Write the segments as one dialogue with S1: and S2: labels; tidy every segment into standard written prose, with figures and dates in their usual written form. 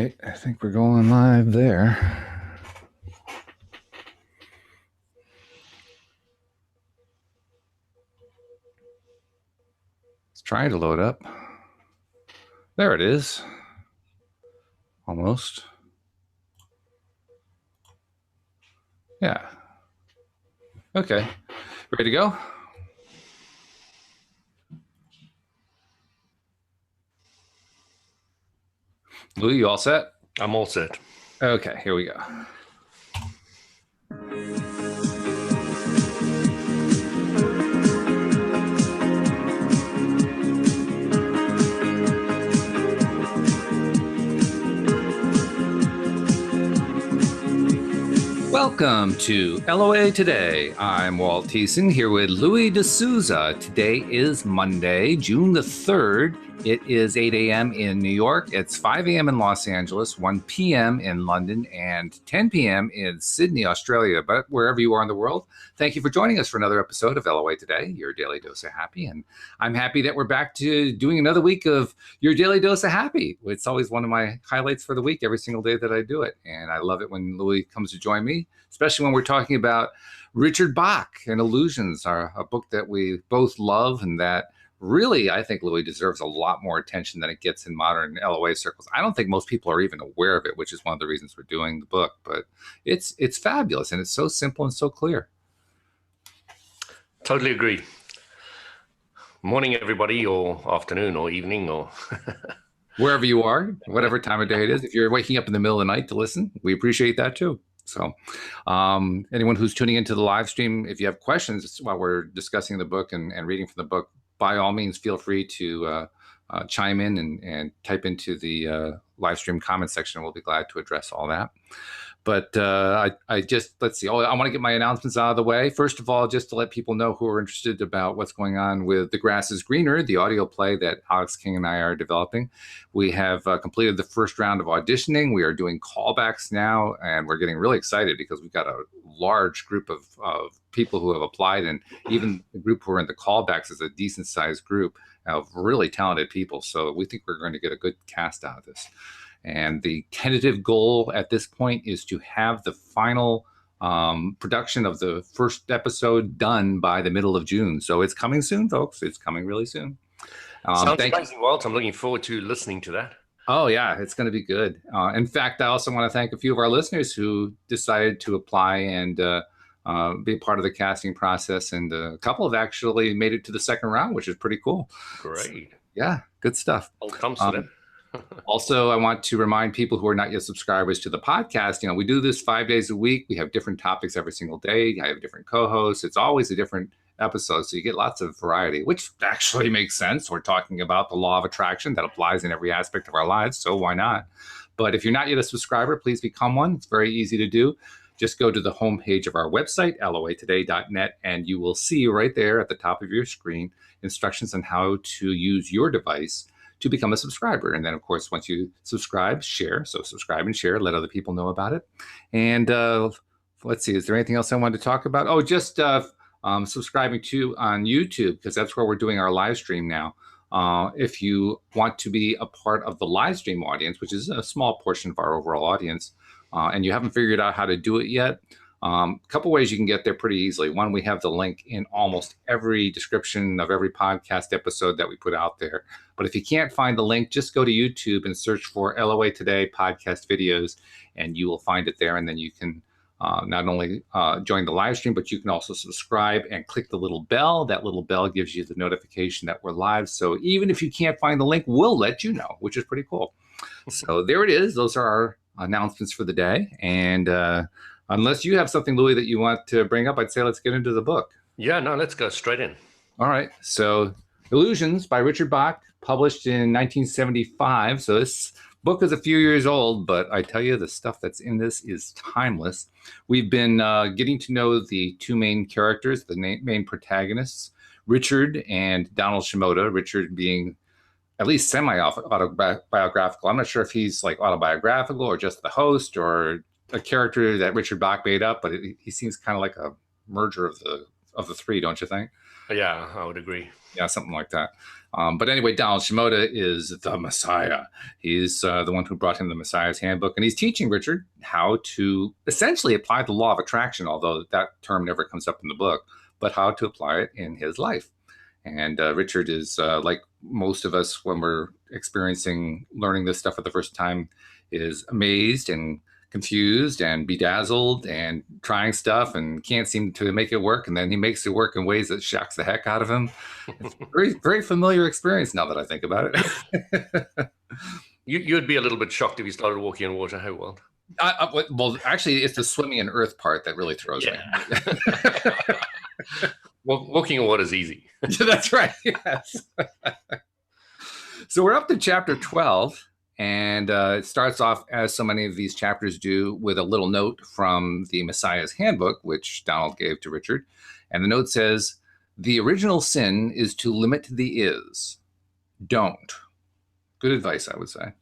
S1: right, I think we're going live there. It's trying to load up. There it is. Almost. Yeah. Okay. Ready to go? Louis, you all set?
S2: I'm all set.
S1: Okay, here we go. Welcome to LOA Today. I'm Walt Thiessen here with Louis D'Souza. Today is Monday, June the 3rd. It is 8 a.m. in New York. It's 5 a.m. in Los Angeles, 1 p.m. in London, and 10 p.m. in Sydney, Australia. But wherever you are in the world, thank you for joining us for another episode of LOA Today, your daily dose of happy. And I'm happy that we're back to doing another week of your daily dose of happy. It's always one of my highlights for the week every single day that I do it. And I love it when Louis comes to join me, especially when we're talking about Richard Bach and Illusions, a book that we both love and that really, I think Louis deserves a lot more attention than it gets in modern LOA circles. I don't think most people are even aware of it, which is one of the reasons we're doing the book. But it's fabulous, and it's so simple and so clear.
S2: Totally agree. Morning, everybody, or afternoon, or evening, or
S1: wherever you are, whatever time of day it is. If you're waking up in the middle of the night to listen, we appreciate that too. So anyone who's tuning into the live stream, if you have questions while we're discussing the book and reading from the book, by all means, feel free to chime in and type into the live stream comment section. We'll be glad to address all that. But I just, let's see. I want to get my announcements out of the way. First of all, just to let people know who are interested about what's going on with The Grass is Greener, the audio play that Alex King and I are developing. We have completed the first round of auditioning. We are doing callbacks now, and we're getting really excited because we've got a large group of people who have applied, and even the group who are in the callbacks is a decent sized group of really talented people. So we think we're going to get a good cast out of this. And the tentative goal at this point is to have the final production of the first episode done by the middle of June. So it's coming soon, folks. It's coming really soon.
S2: Sounds amazing, Walt. I'm looking forward to listening to that.
S1: Oh, yeah, it's going to be good. In fact, I also want to thank a few of our listeners who decided to apply and be a part of the casting process. And a couple have actually made it to the second round, which is pretty cool.
S2: Great.
S1: So, yeah, good stuff.
S2: All comes to them.
S1: Also, I want to remind people who are not yet subscribers to the podcast, we do this 5 days a week. We have different topics every single day. I have different co-hosts. It's always a different episode, so you get lots of variety, which actually makes sense. We're talking about the law of attraction that applies in every aspect of our lives, so why not? But if you're not yet a subscriber, please become one. It's very easy to do. Just go to the homepage of our website, loatoday.net, and you will see right there at the top of your screen instructions on how to use your device to become a subscriber. And then, of course, once you subscribe, share. So subscribe and share, let other people know about it. And let's see, is there anything else I wanted to talk about? Oh, just subscribing to on YouTube, because that's where we're doing our live stream now. If you want to be a part of the live stream audience, which is a small portion of our overall audience, and you haven't figured out how to do it yet, a couple ways you can get there pretty easily. One, we have the link in almost every description of every podcast episode that we put out there. But if you can't find the link, just go to YouTube and search for LOA Today podcast videos, and you will find it there. And then you can not only join the live stream, but you can also subscribe and click the little bell. That little bell gives you the notification that we're live. So even if you can't find the link, we'll let you know, which is pretty cool. So there it is. Those are our announcements for the day. And unless you have something, Louis, that you want to bring up, I'd say let's get into the book.
S2: Yeah, no, let's go straight in.
S1: All right. So Illusions by Richard Bach, published in 1975. So this book is a few years old, but I tell you, the stuff that's in this is timeless. We've been getting to know the two main characters, the main protagonists, Richard and Donald Shimoda, Richard being at least semi-autobiographical. I'm not sure if he's like autobiographical or just the host or a character that Richard Bach made up, but he seems kind of like a merger of of the three, don't you think?
S2: Yeah, I would agree.
S1: Yeah, something like that. But anyway, Donald Shimoda is the Messiah. He's the one who brought him the Messiah's Handbook, and he's teaching Richard how to essentially apply the law of attraction, although that term never comes up in the book, but how to apply it in his life. And Richard is like most of us when we're learning this stuff for the first time, is amazed and confused and bedazzled and trying stuff and can't seem to make it work. And then he makes it work in ways that shocks the heck out of him. It's a very, very familiar experience now that I think about it.
S2: You'd be a little bit shocked if you started walking on water. How wild?
S1: Well, actually, it's the swimming in earth part that really throws me.
S2: Well, walking on water is easy.
S1: That's right. Yes. So we're up to chapter 12. And it starts off, as so many of these chapters do, with a little note from the Messiah's Handbook, which Donald gave to Richard. And the note says, "The original sin is to limit the is. Don't." Good advice, I would say.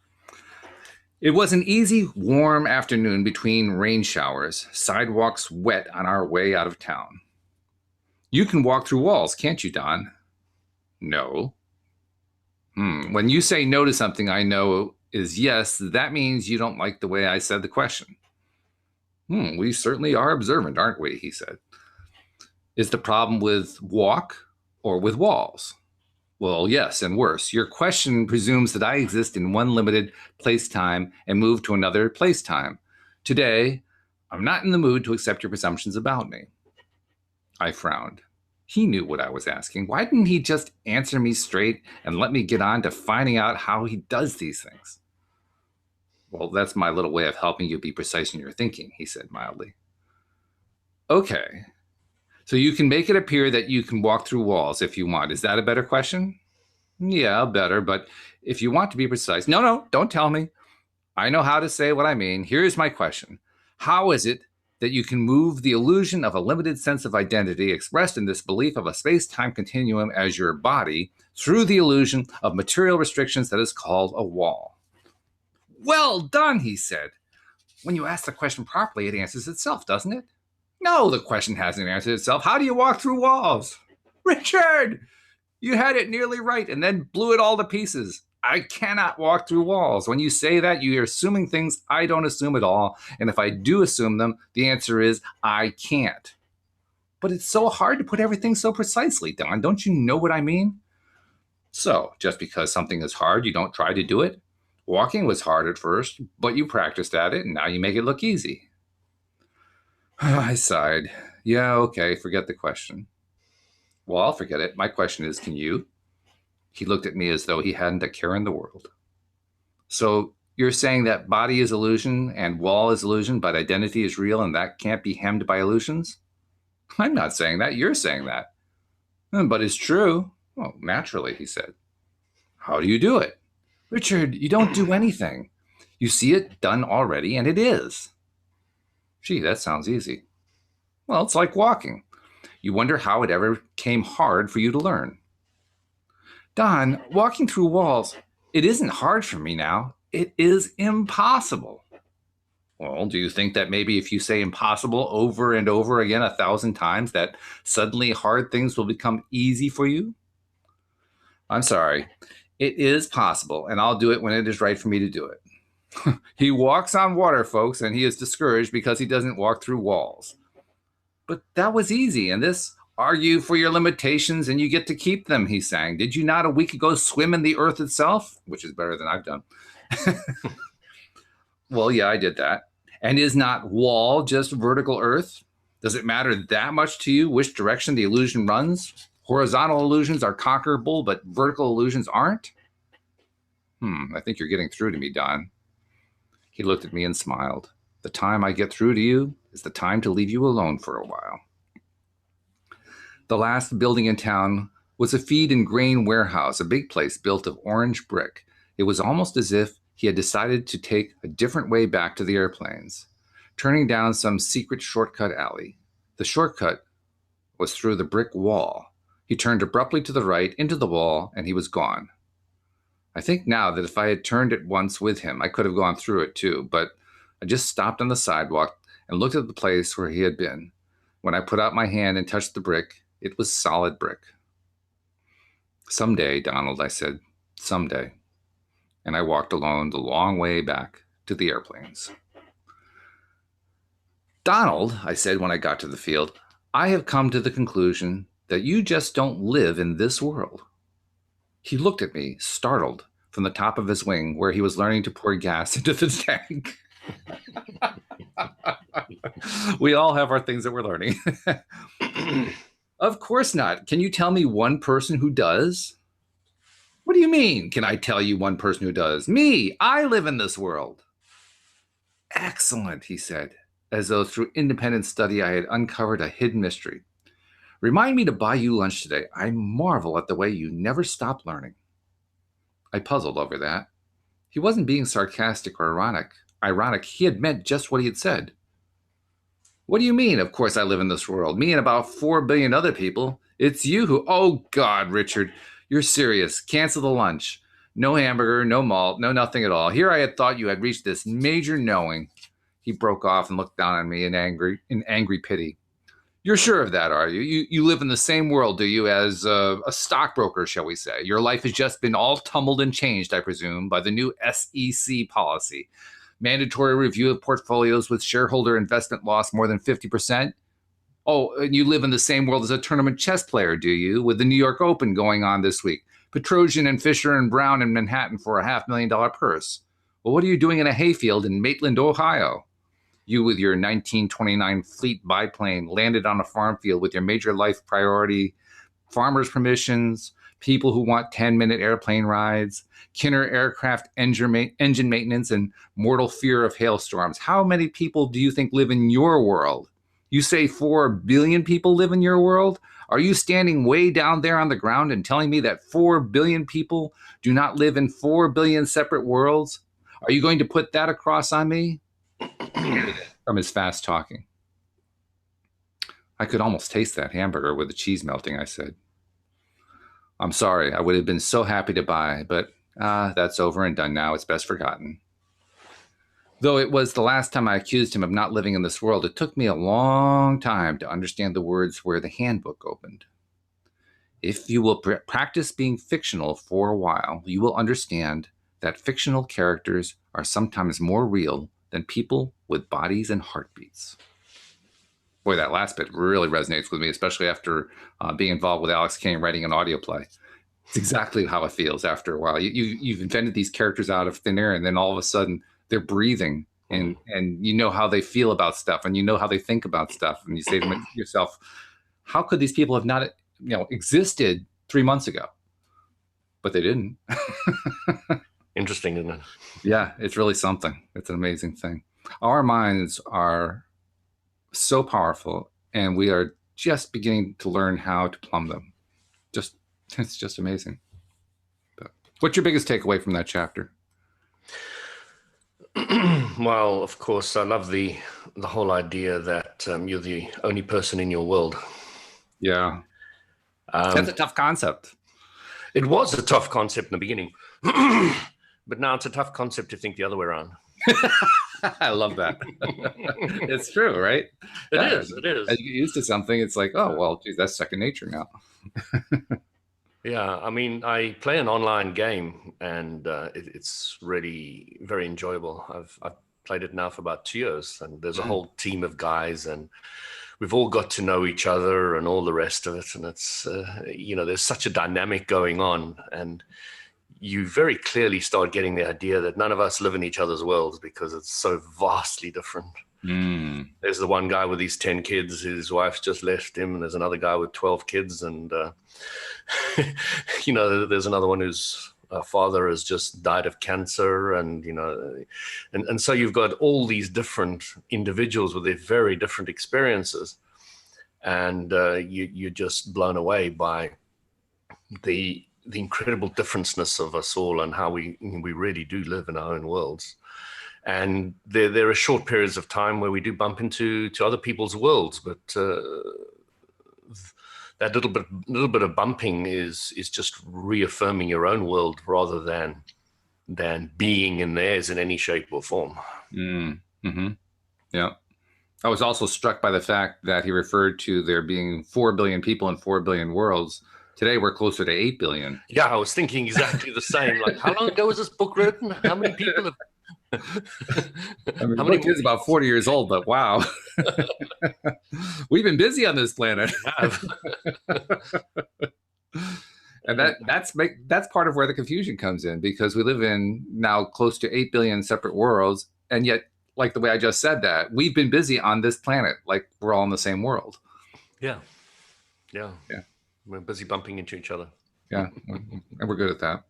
S1: It was an easy, warm afternoon between rain showers, sidewalks wet on our way out of town. "You can walk through walls, can't you, Don?" "No." When you say no to something I know is yes, that means you don't like the way I said the question. We certainly are observant, aren't we? He said. "Is the problem with walk or with walls?" "Well, yes, and worse. Your question presumes that I exist in one limited place-time and move to another place-time. Today, I'm not in the mood to accept your presumptions about me." I frowned. He knew what I was asking. Why didn't he just answer me straight and let me get on to finding out how he does these things? "Well, that's my little way of helping you be precise in your thinking," he said mildly. "Okay. So you can make it appear that you can walk through walls if you want. Is that a better question?" "Yeah, better, but if you want to be precise..." No, don't tell me. I know how to say what I mean. Here's my question. How is it that you can move the illusion of a limited sense of identity expressed in this belief of a space-time continuum as your body through the illusion of material restrictions that is called a wall?" "Well done," he said. "When you ask the question properly, it answers itself, doesn't it?" "No, the question hasn't answered itself. How do you walk through walls?" "Richard, you had it nearly right and then blew it all to pieces. I cannot walk through walls. When you say that, you're assuming things I don't assume at all. And if I do assume them, the answer is I can't." "But it's so hard to put everything so precisely, Don. Don't you know what I mean?" "So, just because something is hard, you don't try to do it? Walking was hard at first, but you practiced at it, and now you make it look easy." I sighed. "Yeah, okay, forget the question." "Well, I'll forget it. My question is, can you?" He looked at me as though he hadn't a care in the world. "So you're saying that body is illusion and wall is illusion, but identity is real and that can't be hemmed by illusions?" "I'm not saying that. You're saying that." "But it's true." "Well, naturally," he said. "How do you do it?" "Richard, you don't do anything. You see it done already, and it is." "Gee, that sounds easy." "Well, it's like walking. You wonder how it ever came hard for you to learn." "Don, walking through walls, it isn't hard for me now. It is impossible." "Well, do you think that maybe if you say impossible over and over again 1,000 times, that suddenly hard things will become easy for you?" "I'm sorry. It is possible, and I'll do it when it is right for me to do it." He walks on water, folks, and he is discouraged because he doesn't walk through walls. "But that was easy, and this..." "Argue for your limitations, and you get to keep them," he sang. "Did you not a week ago swim in the earth itself?" Which is better than I've done. "Well, yeah, I did that. And is not wall just vertical earth? Does it matter that much to you which direction the illusion runs? Horizontal illusions are conquerable, but vertical illusions aren't?" I think you're getting through to me, Don." He looked at me and smiled. "The time I get through to you is the time to leave you alone for a while." The last building in town was a feed and grain warehouse, a big place built of orange brick. It was almost as if he had decided to take a different way back to the airplanes, turning down some secret shortcut alley. The shortcut was through the brick wall. He turned abruptly to the right, into the wall, and he was gone. I think now that if I had turned at once with him, I could have gone through it too, but I just stopped on the sidewalk and looked at the place where he had been. When I put out my hand and touched the brick, It was solid brick. Someday, Donald, I said, someday. And I walked alone the long way back to the airplanes. Donald, I said when I got to the field, I have come to the conclusion that you just don't live in this world. He looked at me, startled, from the top of his wing where he was learning to pour gas into the tank. We all have our things that we're learning. Of course not. Can you tell me one person who does? What do you mean? Can I tell you one person who does? Me, I live in this world. Excellent, he said, as though through independent study I had uncovered a hidden mystery. Remind me to buy you lunch today. I marvel at the way you never stop learning. I puzzled over that. He wasn't being sarcastic or ironic. He had meant just what he had said. What do you mean, of course I live in this world? Me and about 4 billion other people. It's you who... Oh, God, Richard, you're serious. Cancel the lunch. No hamburger, no malt, no nothing at all. Here I had thought you had reached this major knowing. He broke off and looked down on me in angry pity. You're sure of that, are you? You live in the same world, do you, as a stockbroker, shall we say? Your life has just been all tumbled and changed, I presume, by the new SEC policy. Mandatory review of portfolios with shareholder investment loss more than 50%. Oh, and you live in the same world as a tournament chess player, do you? With the New York Open going on this week. Petrosian and Fisher and Brown in Manhattan for a $500,000 purse. Well, what are you doing in a hayfield in Maitland, Ohio? You with your 1929 Fleet biplane landed on a farm field with your major life priority, farmers' permissions, people who want 10-minute airplane rides, Kinner aircraft engine maintenance, and mortal fear of hailstorms. How many people do you think live in your world? You say 4 billion people live in your world? Are you standing way down there on the ground and telling me that 4 billion people do not live in 4 billion separate worlds? Are you going to put that across on me? From his fast talking. I could almost taste that hamburger with the cheese melting, I said. I'm sorry, I would have been so happy to buy, but that's over and done now. It's best forgotten. Though it was the last time I accused him of not living in this world, it took me a long time to understand the words where the handbook opened. If you will practice being fictional for a while, you will understand that fictional characters are sometimes more real than people with bodies and heartbeats. Boy, that last bit really resonates with me, especially after being involved with Alex Kane writing an audio play. It's exactly how it feels after a while. You've invented these characters out of thin air, and then all of a sudden they're breathing, and you know how they feel about stuff, and you know how they think about stuff, and you say to yourself, how could these people have not existed 3 months ago? But they didn't.
S2: Interesting, isn't it?
S1: Yeah, it's really something. It's an amazing thing. Our minds are so powerful, and we are just beginning to learn how to plumb them. It's just amazing. But what's your biggest takeaway from that chapter?
S2: Well, of course, I love the whole idea that you're the only person in your world.
S1: Yeah. That's a tough concept.
S2: It was a tough concept in the beginning. But now it's a tough concept to think the other way around.
S1: I love that. It's true, right?
S2: It is.
S1: As you get used to something, it's like, oh, well, geez, that's second nature now.
S2: Yeah, I mean, I play an online game, and it's really very enjoyable. I've played it now for about 2 years, and there's a whole team of guys, and we've all got to know each other and all the rest of it. And it's, there's such a dynamic going on, and you very clearly start getting the idea that none of us live in each other's worlds because it's so vastly different. There's the one guy with these 10 kids, his wife's just left him, and there's another guy with 12 kids, and there's another one whose father has just died of cancer, and and so you've got all these different individuals with their very different experiences, and you're just blown away by the incredible differenceness of us all and how we really do live in our own worlds. And there are short periods of time where we do bump into other people's worlds, but that little bit of bumping is just reaffirming your own world rather than being in theirs in any shape or form.
S1: Mm-hmm. Yeah, I was also struck by the fact that he referred to there being 4 billion people in 4 billion worlds. Today, we're closer to 8 billion.
S2: Yeah, I was thinking exactly the same. Like, how long ago was this book written? How many people have...
S1: I mean,
S2: How
S1: the
S2: many
S1: book
S2: more
S1: is about 40 years old, but wow. We've been busy on this planet.
S2: have?
S1: And that's part of where the confusion comes in, because we live in now close to 8 billion separate worlds, and yet, like the way I just said that, we've been busy on this planet, like we're all in the same world.
S2: Yeah.
S1: Yeah.
S2: We're busy bumping into each other.
S1: Yeah, and we're good at that.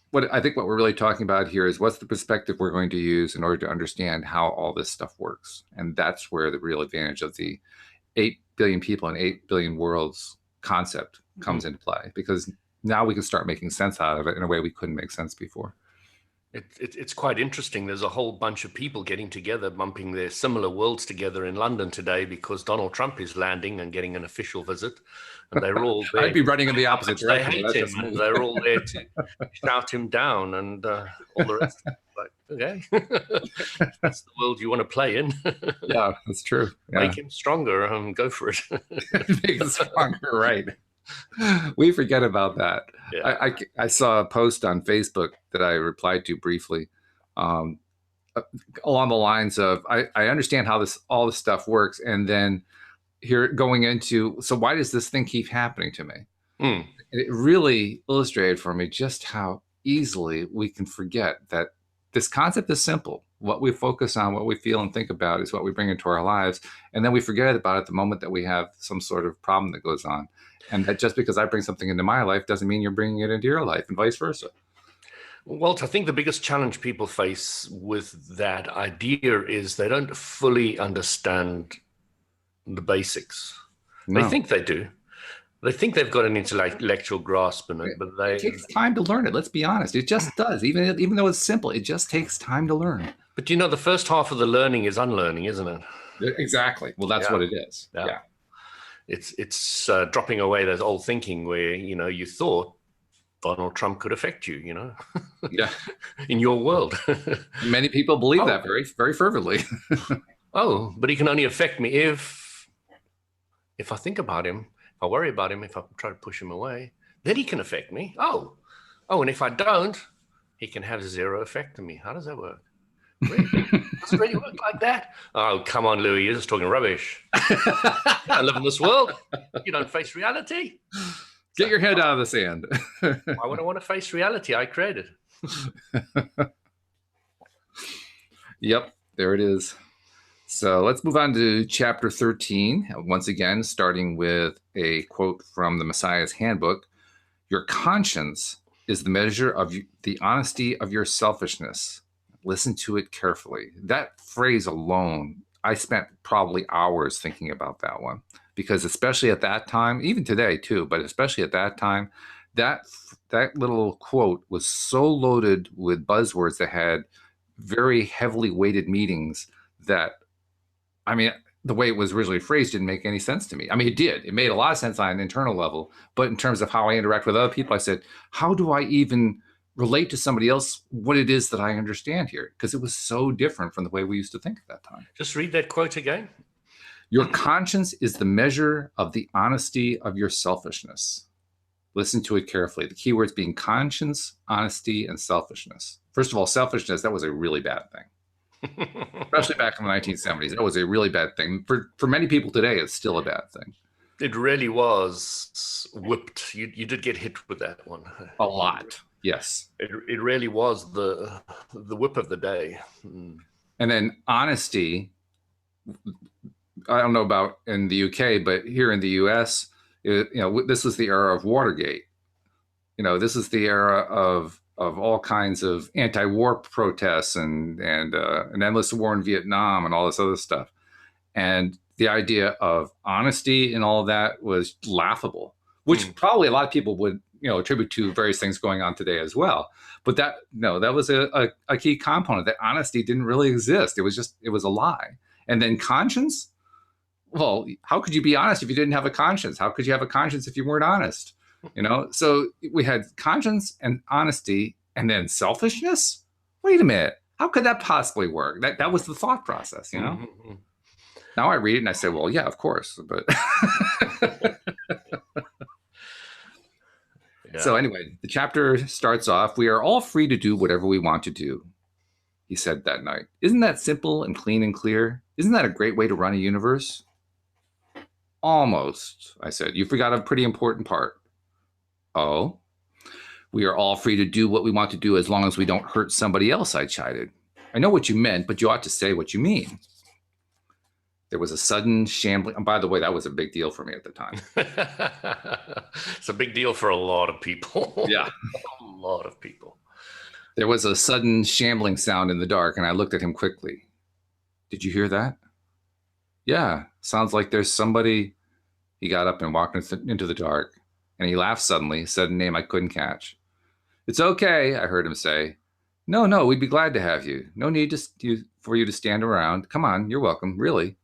S1: What I think what we're really talking about here is what's the perspective we're going to use in order to understand how all this stuff works, and that's where the real advantage of the 8 billion people and 8 billion worlds concept comes into play, because now we can start making sense out of it in a way we couldn't make sense before.
S2: It's quite interesting. There's a whole bunch of people getting together, bumping their similar worlds together in London today because Donald Trump is landing and getting an official visit, and they're all there.
S1: I'd be running in the opposite direction.
S2: They hate him, and they're all there to shout him down and all the rest. Like, okay, that's the world you want to play in.
S1: Yeah, that's true. Yeah.
S2: Make him stronger and go for it.
S1: Make him stronger, right? We forget about that. Yeah. I saw a post on Facebook that I replied to briefly, along the lines of, I understand how all this stuff works, and then here going into, so why does this thing keep happening to me? It really illustrated for me just how easily we can forget that this concept is simple. What we focus on, what we feel and think about is what we bring into our lives, and then we forget about it the moment that we have some sort of problem that goes on. And that just because I bring something into my life doesn't mean you're bringing it into your life, and vice versa.
S2: Walt, I think the biggest challenge people face with that idea is they don't fully understand the basics. No. They think they do. They think they've got an intellectual grasp in it, but
S1: it takes time to learn it. Let's be honest. It just does. Even though it's simple, it just takes time to learn.
S2: But you know, the first half of the learning is unlearning, isn't it?
S1: Exactly. Well, that's what it is. Yeah.
S2: It's dropping away that old thinking where, you know, you thought Donald Trump could affect you, you know, in your world.
S1: Many people believe that very, very fervently.
S2: But he can only affect me if I think about him, if I worry about him, if I try to push him away, then he can affect me. And if I don't, he can have zero effect on me. How does that work? Really? Does it really work like that? Oh, come on, Louis, you're just talking rubbish. You don't live in this world. You don't face reality.
S1: Get your head out of the sand.
S2: Why would I want to face reality I created?
S1: Yep, there it is. So let's move on to chapter 13. Once again, starting with a quote from the Messiah's Handbook. Your conscience is the measure of the honesty of your selfishness. Listen to it carefully. That phrase alone, I spent probably hours thinking about that one, because especially at that time, even today too, but especially at that time, that little quote was so loaded with buzzwords that had very heavily weighted meanings that, I mean, the way it was originally phrased didn't make any sense to me. I mean, it did. It made a lot of sense on an internal level, but in terms of how I interact with other people, I said, how do I even relate to somebody else what it is that I understand here? Because it was so different from the way we used to think at that time.
S2: Just read that quote again.
S1: Your conscience is the measure of the honesty of your selfishness. Listen to it carefully. The key words being conscience, honesty, and selfishness. First of all, selfishness, that was a really bad thing. Especially back in the 1970s. That was a really bad thing. For many people today, it's still a bad thing.
S2: It really was whipped. You did get hit with that one.
S1: A lot. Yes.
S2: It really was the whip of the day.
S1: And then honesty, I don't know about in the UK, but here in the US, this was the era of Watergate. This is the era of all kinds of anti-war protests and an endless war in Vietnam and all this other stuff. And the idea of honesty and all of that was laughable, which probably a lot of people would attribute to various things going on today as well. But that was a key component, that honesty didn't really exist. It was a lie. And then conscience, well, how could you be honest if you didn't have a conscience? How could you have a conscience if you weren't honest? So we had conscience and honesty, and then selfishness. Wait a minute, how could that possibly work? That was the thought process,
S2: Mm-hmm.
S1: Now I read it and I say, well, yeah, of course. But
S2: Yeah.
S1: So anyway, the chapter starts off, we are all free to do whatever we want to do, he said that night. Isn't that simple and clean and clear? Isn't that a great way to run a universe? Almost, I said. You forgot a pretty important part. Oh? We are all free to do what we want to do as long as we don't hurt somebody else, I chided. I know what you meant, but you ought to say what you mean. There was a sudden shambling. And by the way, that was a big deal for me at the time.
S2: It's a big deal for a lot of people.
S1: Yeah.
S2: A lot of people.
S1: There was a sudden shambling sound in the dark, and I looked at him quickly. Did you hear that? Yeah, sounds like there's somebody. He got up and walked into the dark, and he laughed suddenly, said a name I couldn't catch. It's okay, I heard him say. No, we'd be glad to have you. No need for you to stand around. Come on, you're welcome, really.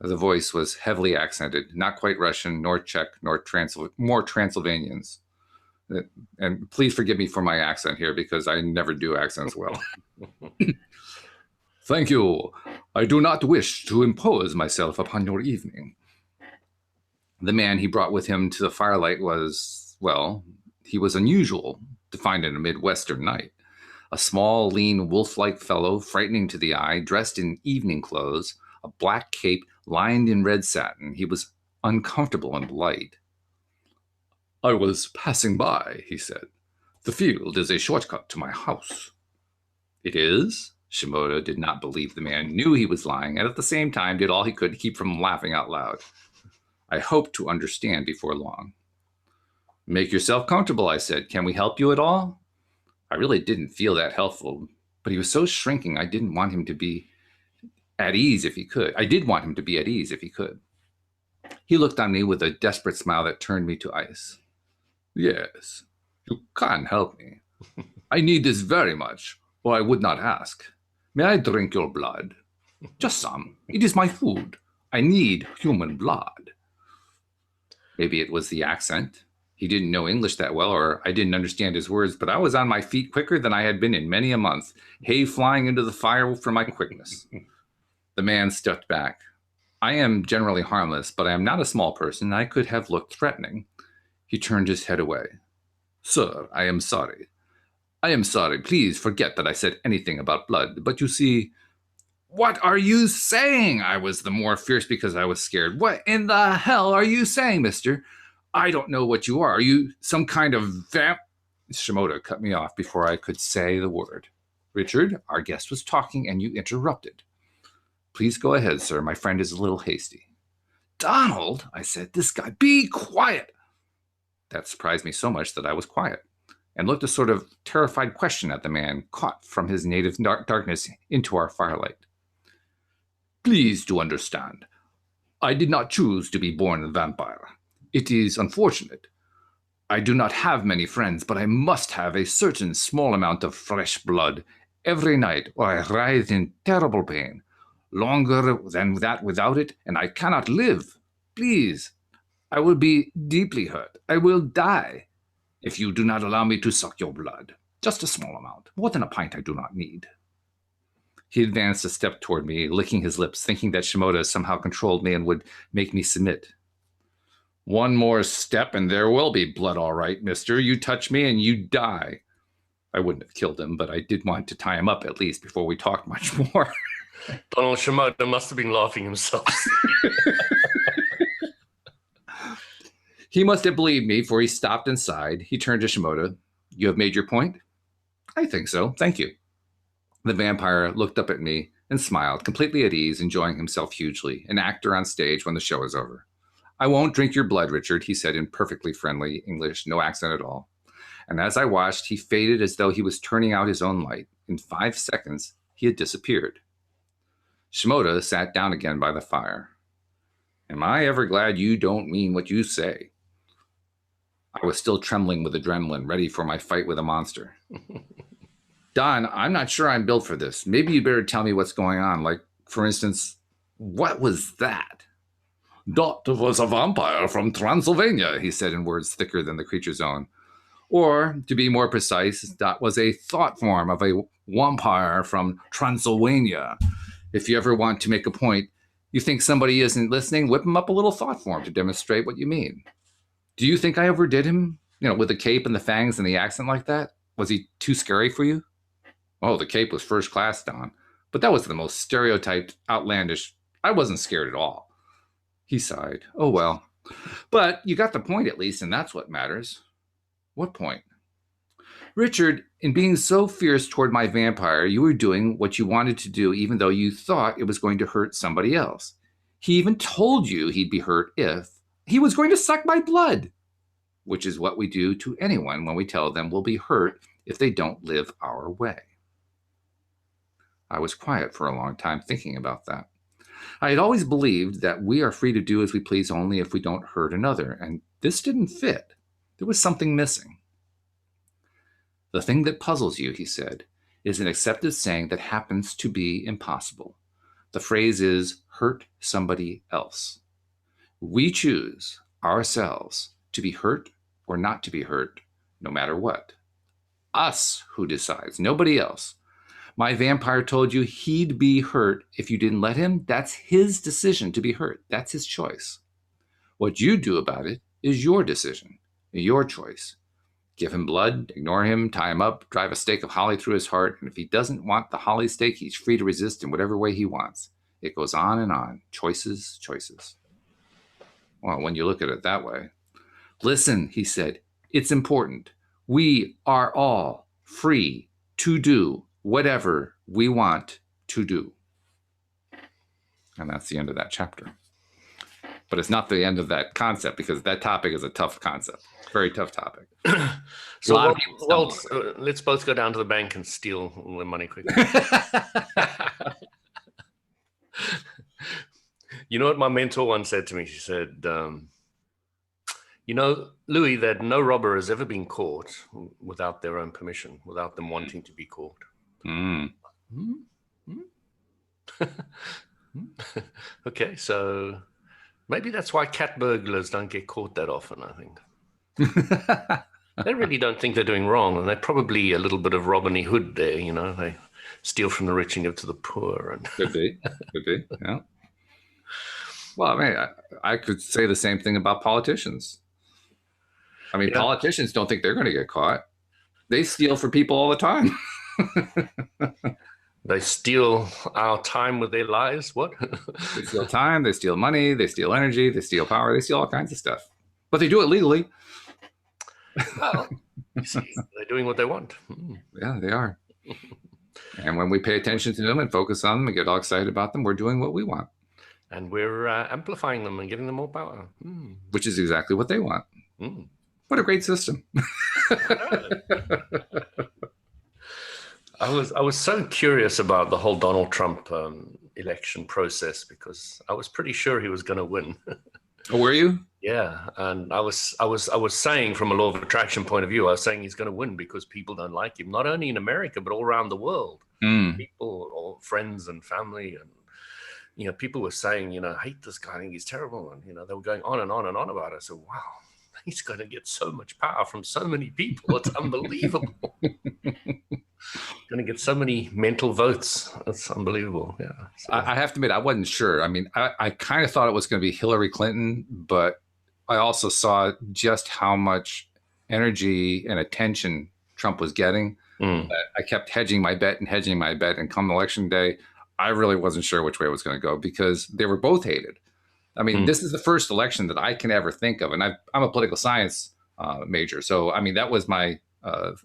S1: The voice was heavily accented, not quite Russian, nor Czech, nor more Transylvanians. And please forgive me for my accent here, because I never do accents well. Thank you. I do not wish to impose myself upon your evening. The man he brought with him to the firelight was, well, he was unusual to find in a Midwestern night. A small, lean, wolf-like fellow, frightening to the eye, dressed in evening clothes, a black cape lined in red satin. He was uncomfortable and light. I was passing by, he said. The field is a shortcut to my house. It is? Shimoda did not believe the man, knew he was lying, and at the same time did all he could to keep from laughing out loud. I hope to understand before long. Make yourself comfortable, I said. Can we help you at all? I really didn't feel that helpful, but he was so shrinking I didn't want him to be at ease if he could. I did want him to be at ease if he could. He looked on me with a desperate smile that turned me to ice. Yes, you can help me. I need this very much, or I would not ask. May I drink your blood? Just some. It is my food. I need human blood. Maybe it was the accent. He didn't know English that well, or I didn't understand his words, but I was on my feet quicker than I had been in many a month, hay flying into the fire for my quickness. The man stepped back. I am generally harmless, but I am not a small person. I could have looked threatening. He turned his head away. Sir, I am sorry. I am sorry. Please forget that I said anything about blood. But you see... What are you saying? I was the more fierce because I was scared. What in the hell are you saying, mister? I don't know what you are. Are you some kind of vamp? Shimoda cut me off before I could say the word. Richard, our guest was talking and you interrupted. Please go ahead, sir. My friend is a little hasty. Donald, I said, this guy, be quiet. That surprised me so much that I was quiet and looked a sort of terrified question at the man, caught from his native darkness into our firelight. Please to understand, I did not choose to be born a vampire. It is unfortunate. I do not have many friends, but I must have a certain small amount of fresh blood every night, or I writhe in terrible pain. Longer than that without it, and I cannot live. Please, I will be deeply hurt. I will die if you do not allow me to suck your blood. Just a small amount. More than a pint I do not need. He advanced a step toward me, licking his lips, thinking that Shimoda somehow controlled me and would make me submit. One more step and there will be blood, all right, mister. You touch me and you die. I wouldn't have killed him, but I did want to tie him up at least before we talked much more.
S2: Donald Shimoda must have been laughing himself.
S1: He must have believed me, for he stopped and sighed. He turned to Shimoda. You have made your point? I think so. Thank you. The vampire looked up at me and smiled, completely at ease, enjoying himself hugely, an actor on stage when the show is over. I won't drink your blood, Richard, he said in perfectly friendly English, no accent at all. And as I watched, he faded as though he was turning out his own light. In 5 seconds, he had disappeared. Shimoda sat down again by the fire. Am I ever glad you don't mean what you say? I was still trembling with adrenaline, ready for my fight with a monster. Don, I'm not sure I'm built for this. Maybe you'd better tell me what's going on. Like, for instance, what was that? Dot was a vampire from Transylvania, he said in words thicker than the creature's own. Or, to be more precise, Dot was a thought form of a vampire from Transylvania. If you ever want to make a point, You think somebody isn't listening? Whip him up a little thought form to demonstrate what you mean. Do you think I overdid him? With the cape and the fangs and the accent like that? Was he too scary for you? Oh, the cape was first class, Don. But that was the most stereotyped, outlandish. I wasn't scared at all. He sighed. Oh, well. But you got the point at least, and that's what matters. What point? Richard, in being so fierce toward my vampire, you were doing what you wanted to do even though you thought it was going to hurt somebody else. He even told you he'd be hurt if he was going to suck my blood, which is what we do to anyone when we tell them we'll be hurt if they don't live our way. I was quiet for a long time thinking about that. I had always believed that we are free to do as we please only if we don't hurt another, and this didn't fit. There was something missing. The thing that puzzles you, he said, is an accepted saying that happens to be impossible. The phrase is, hurt somebody else. We choose, ourselves, to be hurt or not to be hurt, no matter what. Us who decides, nobody else. My vampire told you he'd be hurt if you didn't let him. That's his decision to be hurt. That's his choice. What you do about it is your decision, your choice. Give him blood, ignore him, tie him up, drive a stake of holly through his heart, and if he doesn't want the holly stake, he's free to resist in whatever way he wants. It goes on and on. Choices, choices. Well, when you look at it that way. Listen, he said, it's important. We are all free to do whatever we want to do. And that's the end of that chapter. But it's not the end of that concept because that topic is a tough concept. Very tough topic.
S2: So let's both go down to the bank and steal all the money quickly. You know what my mentor once said to me? She said, Louis, that no robber has ever been caught without their own permission, without them wanting to be caught. Okay, so maybe that's why cat burglars don't get caught that often, I think. They really don't think they're doing wrong, and they're probably a little bit of Robin Hood there, They steal from the rich and give to the poor. And
S1: Could be, yeah. Well, I mean, I could say the same thing about politicians. I mean, Politicians don't think they're going to get caught. They steal from people all the time.
S2: They steal our time with their lies. What?
S1: They steal time, they steal money, they steal energy, they steal power, they steal all kinds of stuff. But they do it legally.
S2: Well, you see, they're doing what they want.
S1: Yeah, they are. And when we pay attention to them and focus on them and get all excited about them, we're doing what we want.
S2: And we're amplifying them and giving them more power.
S1: Which is exactly what they want. What a great system.
S2: I was so curious about the whole Donald Trump election process because I was pretty sure he was going to win.
S1: Oh, were you?
S2: Yeah, and I was saying from a law of attraction point of view, I was saying he's going to win because people don't like him, not only in America but all around the world. People, or friends and family, and people were saying, I hate this guy, I think he's terrible, and they were going on and on and on about it. So wow, he's going to get so much power from so many people. It's unbelievable. Going to get so many mental votes. That's unbelievable. Yeah. So.
S1: I have to admit, I wasn't sure. I mean, I kind of thought it was going to be Hillary Clinton, but I also saw just how much energy and attention Trump was getting. I kept hedging my bet. And come election day, I really wasn't sure which way it was going to go because they were both hated. I mean, this is the first election that I can ever think of. And I'm a political science major. So, I mean, that was my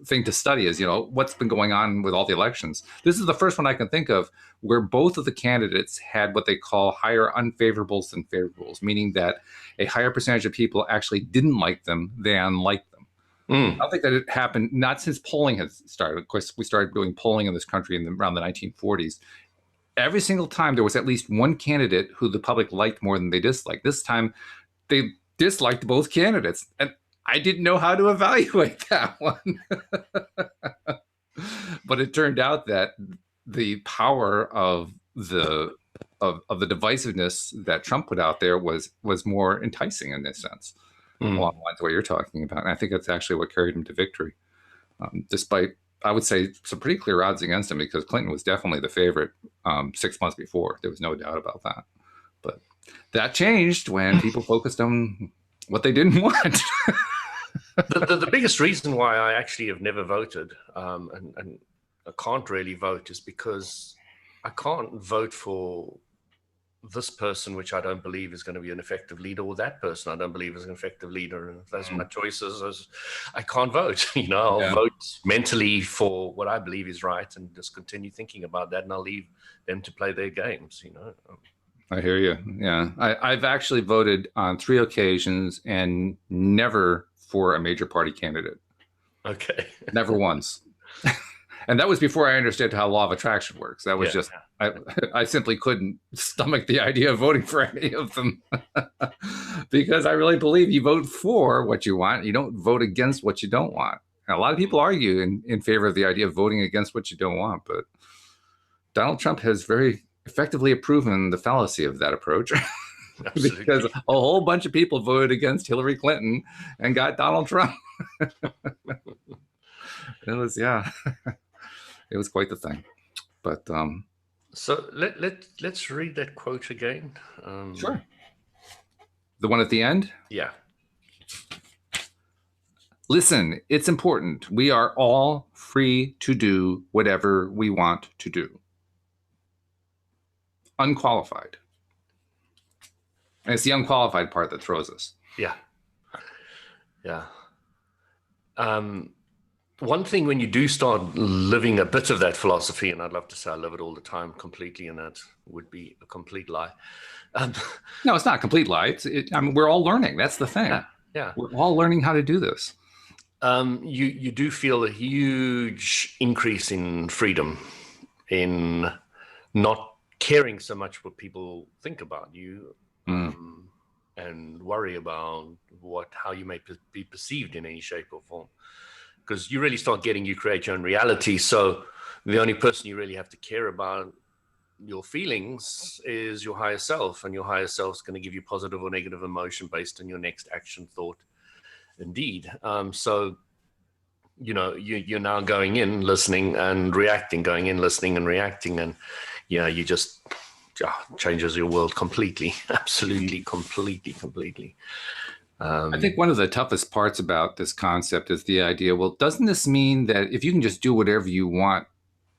S1: thing to study is, what's been going on with all the elections. This is the first one I can think of where both of the candidates had what they call higher unfavorables than favorables, meaning that a higher percentage of people actually didn't like them than liked them. I don't think that it happened, not since polling has started. Of course, we started doing polling in this country around the 1940s. Every single time there was at least one candidate who the public liked more than they disliked. This time they disliked both candidates. And I didn't know how to evaluate that one. But it turned out that the power of the divisiveness that Trump put out there was more enticing in this sense, along the lines of what you're talking about. And I think that's actually what carried him to victory, despite, I would say, some pretty clear odds against him because Clinton was definitely the favorite 6 months before. There was no doubt about that. But that changed when people focused on what they didn't want.
S2: The biggest reason why I actually have never voted, and I can't really vote, is because I can't vote for this person, which I don't believe is going to be an effective leader, or that person I don't believe is an effective leader. And if those are my choices, I can't vote. I'll vote mentally for what I believe is right and just continue thinking about that, and I'll leave them to play their games.
S1: I hear you. Yeah. I've actually voted on 3 occasions and never for a major party candidate.
S2: Okay.
S1: Never once. And that was before I understood how law of attraction works. That was just, I simply couldn't stomach the idea of voting for any of them. Because I really believe you vote for what you want. You don't vote against what you don't want. And a lot of people argue in favor of the idea of voting against what you don't want. But Donald Trump has very effectively proven the fallacy of that approach. Because a whole bunch of people voted against Hillary Clinton and got Donald Trump. It was, it was quite the thing. But
S2: so let's read that quote again.
S1: Sure. The one at the end?
S2: Yeah.
S1: Listen, it's important. We are all free to do whatever we want to do. Unqualified. And it's the unqualified part that throws us.
S2: Yeah. Yeah. One thing, when you do start living a bit of that philosophy, and I'd love to say I live it all the time completely, and that would be a complete lie.
S1: No, it's not a complete lie. I mean, we're all learning. That's the thing.
S2: Yeah.
S1: We're all learning how to do this.
S2: You do feel a huge increase in freedom, in not caring so much what people think about you, and worry about how you may be perceived in any shape or form. Because you really start getting, you create your own reality. So the only person you really have to care about your feelings is your higher self, and your higher self is going to give you positive or negative emotion based on your next action, thought, and deed. So, you're now going in, listening and reacting, going in, listening and reacting. And you just changes your world completely. Absolutely, completely.
S1: I think one of the toughest parts about this concept is the idea, well, doesn't this mean that if you can just do whatever you want,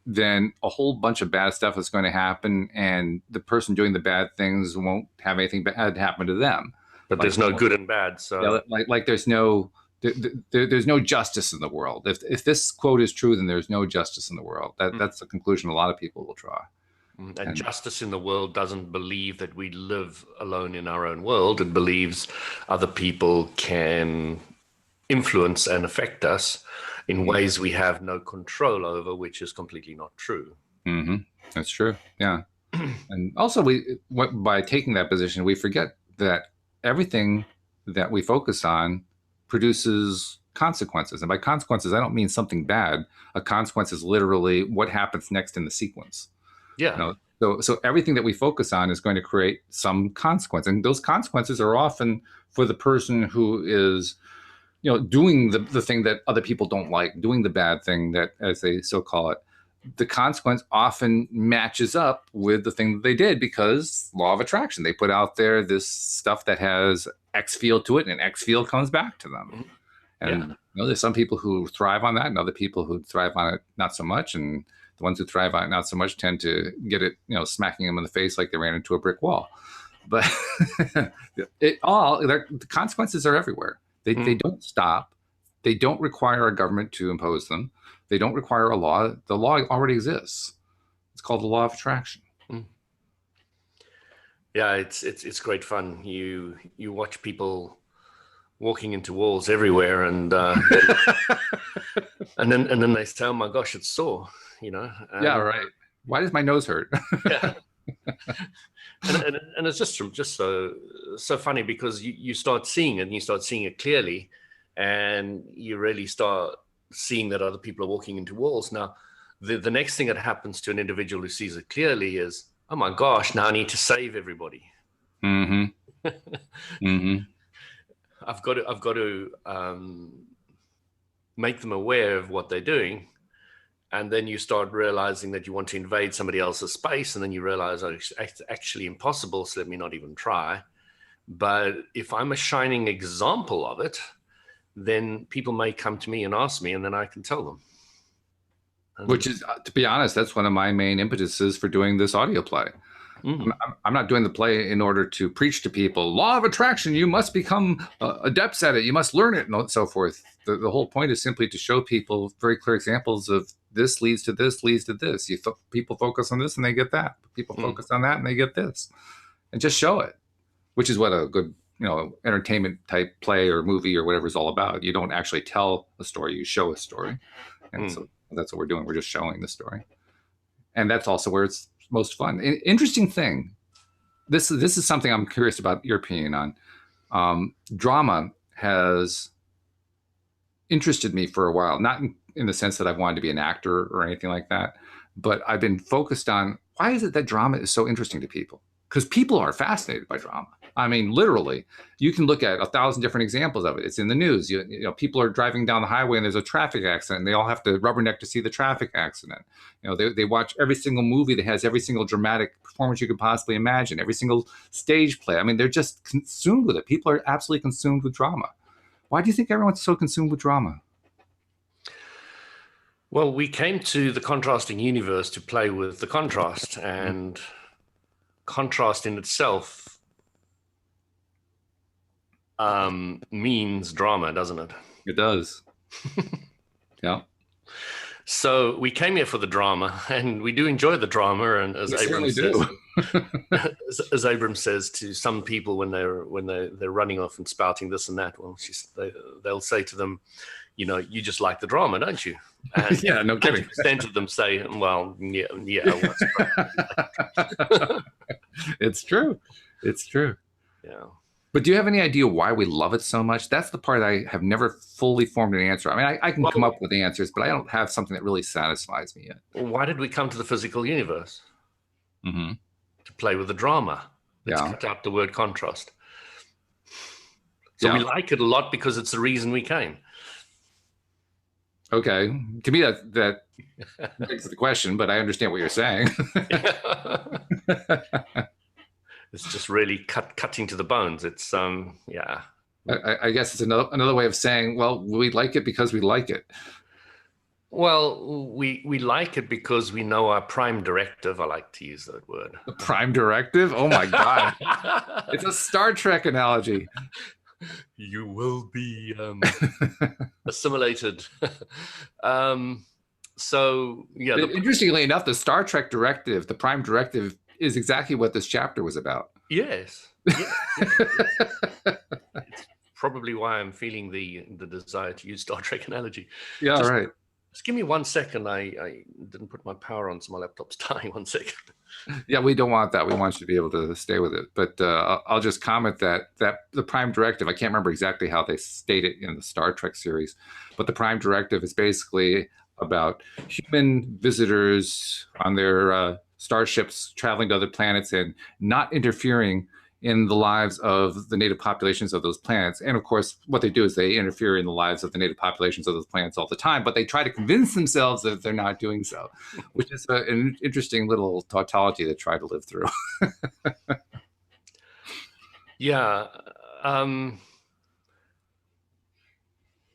S1: then a whole bunch of bad stuff is going to happen, and the person doing the bad things won't have anything bad happen to them?
S2: But there's no good and bad. So
S1: like there's no justice in the world. If this quote is true, then there's no justice in the world. That's the conclusion a lot of people will draw.
S2: And justice in the world doesn't believe that we live alone in our own world. It believes other people can influence and affect us in ways we have no control over, which is completely not true.
S1: Mm-hmm. That's true. Yeah. And also, by taking that position, we forget that everything that we focus on produces consequences. And by consequences, I don't mean something bad. A consequence is literally what happens next in the sequence.
S2: Yeah.
S1: So everything that we focus on is going to create some consequence. And those consequences are often for the person who is, doing the thing that other people don't like, doing the bad thing, that, as they so call it. The consequence often matches up with the thing that they did, because law of attraction. They put out there this stuff that has X field to it, and X field comes back to them. And there's some people who thrive on that, and other people who thrive on it not so much. And the ones who thrive on it not so much tend to get it, smacking them in the face like they ran into a brick wall. But the consequences are everywhere. They don't stop. They don't require a government to impose them. They don't require a law. The law already exists. It's called the law of attraction.
S2: Yeah, it's great fun. You watch people walking into walls everywhere, and and then they say, "Oh my gosh, it's sore,"
S1: Yeah, right. Why does my nose hurt?
S2: Yeah. And it's just so funny, because you start seeing it, and you start seeing it clearly, and you really start seeing that other people are walking into walls. Now, the next thing that happens to an individual who sees it clearly is, oh my gosh, now I need to save everybody.
S1: Mm-hmm. Mm-hmm.
S2: I've got to make them aware of what they're doing, and then you start realizing that you want to invade somebody else's space, and then you realize, oh, it's actually impossible, so let me not even try. But if I'm a shining example of it, then people may come to me and ask me, and then I can tell them.
S1: Which is, to be honest, that's one of my main impetuses for doing this audio play. I'm not doing the play in order to preach to people, law of attraction, you must become adepts at it, you must learn it, and so forth. The whole point is simply to show people very clear examples of this leads to this, leads to this. People focus on this and they get that. People focus on that and they get this. And just show it, which is what a good, entertainment type play or movie or whatever is all about. You don't actually tell a story, you show a story. And so that's what we're doing. We're just showing the story. And that's also where it's most fun. Interesting thing. This is something I'm curious about your opinion on. Drama has interested me for a while, not in the sense that I've wanted to be an actor or anything like that, but I've been focused on why is it that drama is so interesting to people? Because people are fascinated by drama. I mean, literally, you can look at 1,000 different examples of it. It's in the news. People are driving down the highway and there's a traffic accident. And they all have to rubberneck to see the traffic accident. They watch every single movie that has every single dramatic performance you could possibly imagine, every single stage play. I mean, they're just consumed with it. People are absolutely consumed with drama. Why do you think everyone's so consumed with drama?
S2: Well, we came to the contrasting universe to play with the contrast, and contrast in itself means drama, doesn't it?
S1: It does. Yeah.
S2: So we came here for the drama, and we do enjoy the drama. And as Abram says to some people when they're running off and spouting this and that, well, they'll say to them, you just like the drama, don't you? And
S1: yeah, no kidding.
S2: 90% of them say, well, yeah.
S1: It's true. It's true.
S2: Yeah.
S1: But do you have any idea why we love it so much? That's the part I have never fully formed an answer. I mean, I can come up with the answers, but I don't have something that really satisfies me yet.
S2: Why did we come to the physical universe?
S1: Mm-hmm.
S2: To play with the drama. Let's cut out the word contrast. So we like it a lot because it's the reason we came.
S1: Okay. To me, that begs the question, but I understand what you're saying.
S2: It's just really cutting to the bones. It's yeah.
S1: I guess it's another way of saying, well, we like it because we like it.
S2: Well, we like it because we know our prime directive. I like to use that word.
S1: The prime directive? Oh my God. It's a Star Trek analogy.
S2: You will be assimilated. So yeah.
S1: Interestingly enough, the Star Trek directive, the prime directive, is exactly what this chapter was about.
S2: Yes. It's probably why I'm feeling the desire to use Star Trek analogy.
S1: Yeah, right.
S2: Just give me 1 second. I didn't put my power on, so my laptop's dying. 1 second.
S1: Yeah, we don't want that. We want you to be able to stay with it. But I'll just comment that the prime directive, I can't remember exactly how they state it in the Star Trek series, but the prime directive is basically about human visitors on their starships traveling to other planets and not interfering in the lives of the native populations of those planets. And of course, what they do is they interfere in the lives of the native populations of those planets all the time, but they try to convince themselves that they're not doing so, which is an interesting little tautology to try to live through.
S2: Yeah.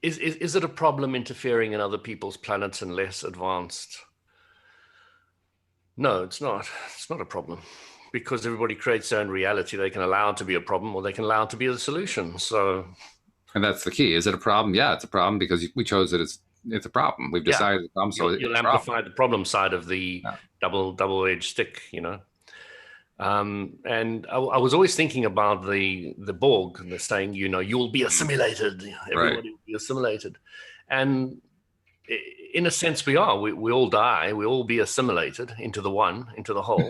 S2: Is it a problem interfering in other people's planets and less advanced? No, it's not. It's not a problem. Because everybody creates their own reality, they can allow it to be a problem, or they can allow it to be a solution. So,
S1: and that's the key. Is it a problem? Yeah, it's a problem because we chose it as it's a problem. We've decided it's a problem. So
S2: you'll amplify the problem side of the double-edged stick, And I was always thinking about the Borg and the saying, you'll be assimilated. Everybody will be assimilated, and in a sense, we are. We all die. We all be assimilated into the one, into the whole.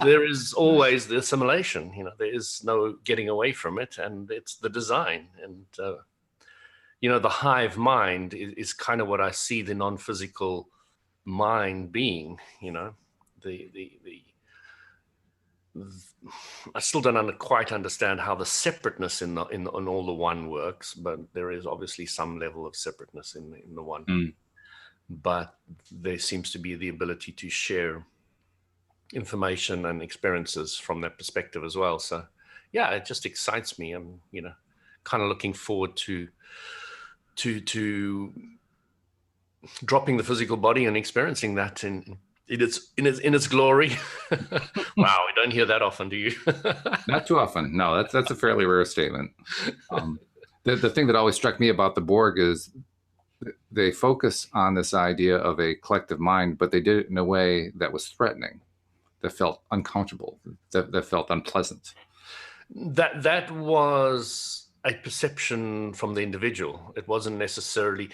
S2: There is always the assimilation. There is no getting away from it, and it's the design. And the hive mind is kind of what I see the non-physical mind being. I still don't quite understand how the separateness in all the one works, but there is obviously some level of separateness in the one. but there seems to be the ability to share information and experiences from that perspective as well. So yeah, it just excites me. I'm, kind of looking forward to dropping the physical body and experiencing that in its glory. Wow, we don't hear that often, do you?
S1: Not too often. No, that's a fairly rare statement. The thing that always struck me about the Borg is they focus on this idea of a collective mind, but they did it in a way that was threatening, that felt uncomfortable, that felt unpleasant.
S2: That was a perception from the individual. It wasn't necessarily.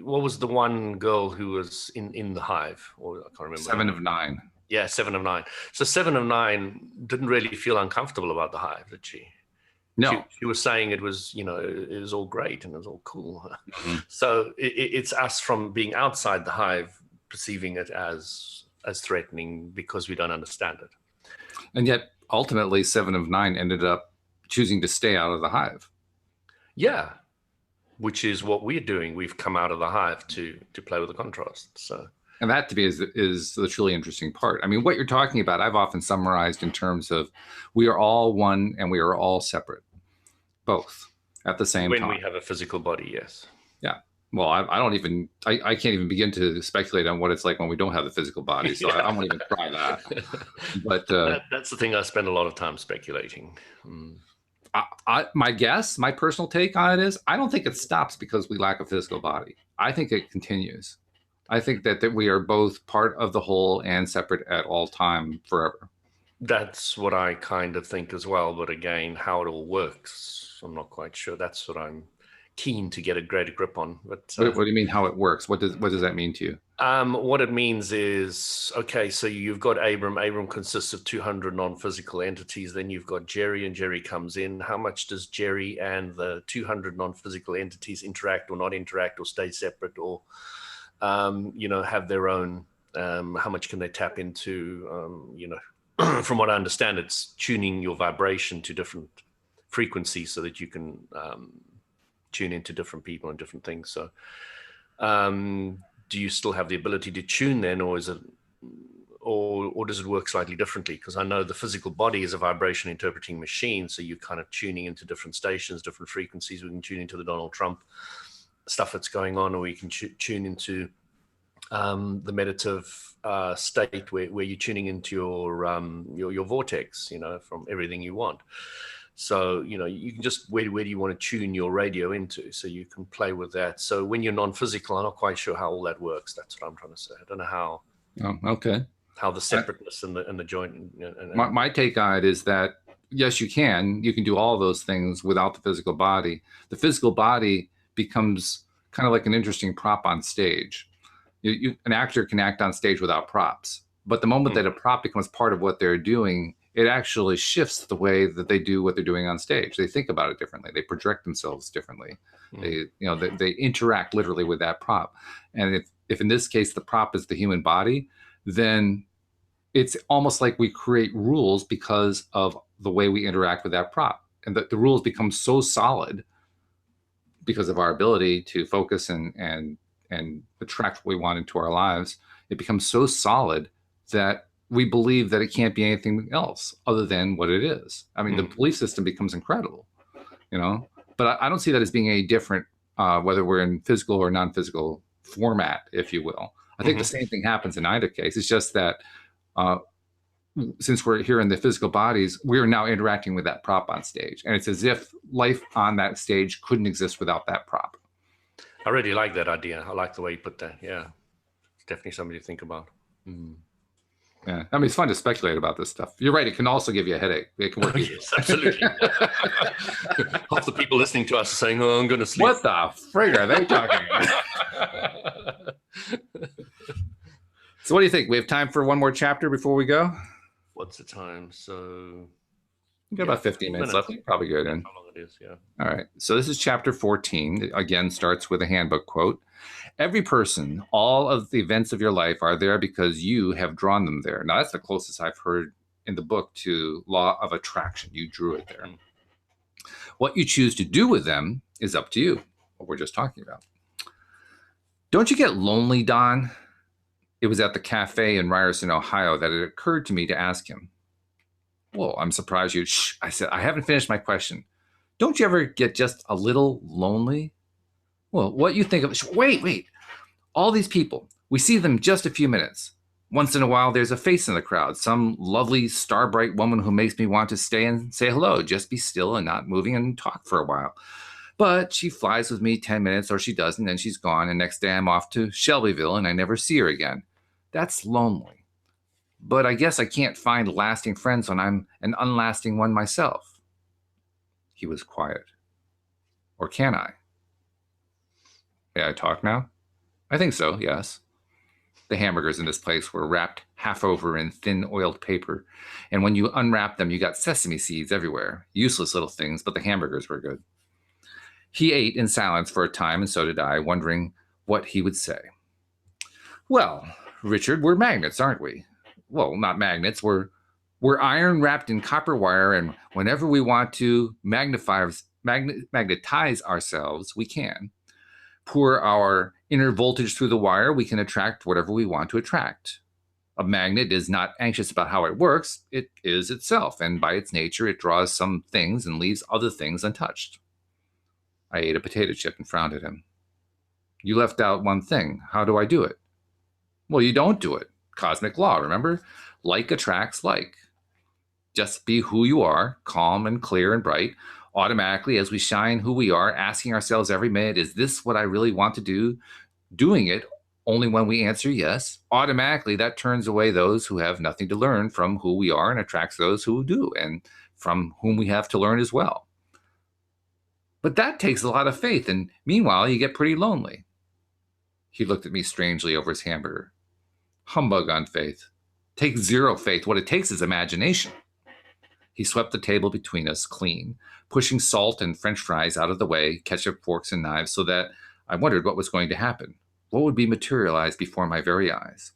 S2: What was the one girl who was in the hive? Or I can't remember.
S1: 7 of 9.
S2: Yeah, 7 of 9. So 7 of 9 didn't really feel uncomfortable about the hive, did she?
S1: No.
S2: She was saying it was, it was all great and it was all cool. Mm-hmm. So it's us from being outside the hive perceiving it as threatening because we don't understand it.
S1: And yet, ultimately, 7 of 9 ended up choosing to stay out of the hive.
S2: Yeah, which is what we're doing. We've come out of the hive to play with the contrast. So.
S1: And that, to me, is the truly interesting part. I mean, what you're talking about, I've often summarized in terms of we are all one and we are all separate, both at the same time.
S2: When we have a physical body, yes.
S1: Yeah. Well, I can't even begin to speculate on what it's like when we don't have the physical body. So I won't even try that. But
S2: that's the thing I spend a lot of time speculating.
S1: My guess, my personal take on it is, I don't think it stops because we lack a physical body. I think it continues. I think that we are both part of the whole and separate at all time forever.
S2: That's what I kind of think as well. But again, how it all works, I'm not quite sure. That's what I'm keen to get a greater grip on. But
S1: what do you mean how it works? What does that mean to you?
S2: What it means is, okay, so you've got Abram. Abram consists of 200 non-physical entities. Then you've got Jerry, and Jerry comes in. How much does Jerry and the 200 non-physical entities interact or not interact or stay separate or have their own, how much can they tap into, from what I understand, it's tuning your vibration to different frequencies so that you can tune into different people and different things. So do you still have the ability to tune then, or is it, or does it work slightly differently? Because I know the physical body is a vibration interpreting machine. So you're kind of tuning into different stations, different frequencies. We can tune into the Donald Trump stuff that's going on, or you can tune into the meditative state where you're tuning into your vortex, from everything you want. So, you can just, where do you want to tune your radio into? So you can play with that. So when you're non-physical, I'm not quite sure how all that works. That's what I'm trying to say. I don't know how.
S1: Oh, okay.
S2: How the separateness and the joint.
S1: My take on it is that, yes, you can do all those things without the physical body. The physical body becomes kind of like an interesting prop on stage. An actor can act on stage without props, but the moment that a prop becomes part of what they're doing, it actually shifts the way that they do what they're doing on stage. They think about it differently. They project themselves differently. They interact literally with that prop. And if in this case the prop is the human body, then it's almost like we create rules because of the way we interact with that prop, and the rules become so solid because of our ability to focus and attract what we want into our lives. It becomes so solid that we believe that it can't be anything else other than what it is. I mean, the belief system becomes incredible, but I don't see that as being any different, whether we're in physical or non-physical format, if you will. I think the same thing happens in either case. It's just that since we're here in the physical bodies, we're now interacting with that prop on stage. And it's as if life on that stage couldn't exist without that prop.
S2: I really like that idea. I like the way you put that. Yeah. It's definitely something to think about.
S1: Yeah. I mean, it's fun to speculate about this stuff. You're right. It can also give you a headache. It can work.
S2: Yes, absolutely. Half the people listening to us are saying, "Oh, I'm going to sleep."
S1: What the frig are they talking about? So what do you think? We have time for one more chapter before we go?
S2: What's the time? So
S1: we've got about 15 minutes left. Probably good.
S2: How long it is, yeah.
S1: All right. So this is chapter 14. It again starts with a handbook quote. Every person, all of the events of your life are there because you have drawn them there. Now, that's the closest I've heard in the book to law of attraction. You drew it there. What you choose to do with them is up to you, what we're just talking about. Don't you get lonely, Don? It was at the cafe in Ryerson, Ohio, that it occurred to me to ask him. Well, I'm surprised you. Shh, I said, I haven't finished my question. Don't you ever get just a little lonely? Well, what you think of. Wait. All these people, we see them just a few minutes. Once in a while, there's a face in the crowd, some lovely, star-bright woman who makes me want to stay and say hello, just be still and not moving and talk for a while. But she flies with me 10 minutes, or she doesn't, and she's gone, and next day I'm off to Shelbyville, and I never see her again. That's lonely. But I guess I can't find lasting friends when I'm an unlasting one myself. He was quiet. Or can I? May I talk now? I think so, yes. The hamburgers in this place were wrapped half over in thin oiled paper, and when you unwrapped them, you got sesame seeds everywhere. Useless little things, but the hamburgers were good. He ate in silence for a time, and so did I, wondering what he would say. Well, Richard, we're magnets, aren't we? Well, not magnets. We're iron wrapped in copper wire, and whenever we want to magnetize ourselves, we can. Pour our inner voltage through the wire, we can attract whatever we want to attract. A magnet is not anxious about how it works. It is itself, and by its nature, it draws some things and leaves other things untouched. I ate a potato chip and frowned at him. You left out one thing. How do I do it? Well, you don't do it. Cosmic law, remember? Like attracts like. Just be who you are, calm and clear and bright. Automatically, as we shine who we are, asking ourselves every minute, is this what I really want to do? Doing it only when we answer yes. Automatically, that turns away those who have nothing to learn from who we are and attracts those who do, and from whom we have to learn as well. But that takes a lot of faith, and meanwhile, you get pretty lonely. He looked at me strangely over his hamburger. Humbug on faith. Take zero faith. What it takes is imagination. He swept the table between us clean, pushing salt and French fries out of the way, ketchup, forks, and knives, so that I wondered what was going to happen. What would be materialized before my very eyes?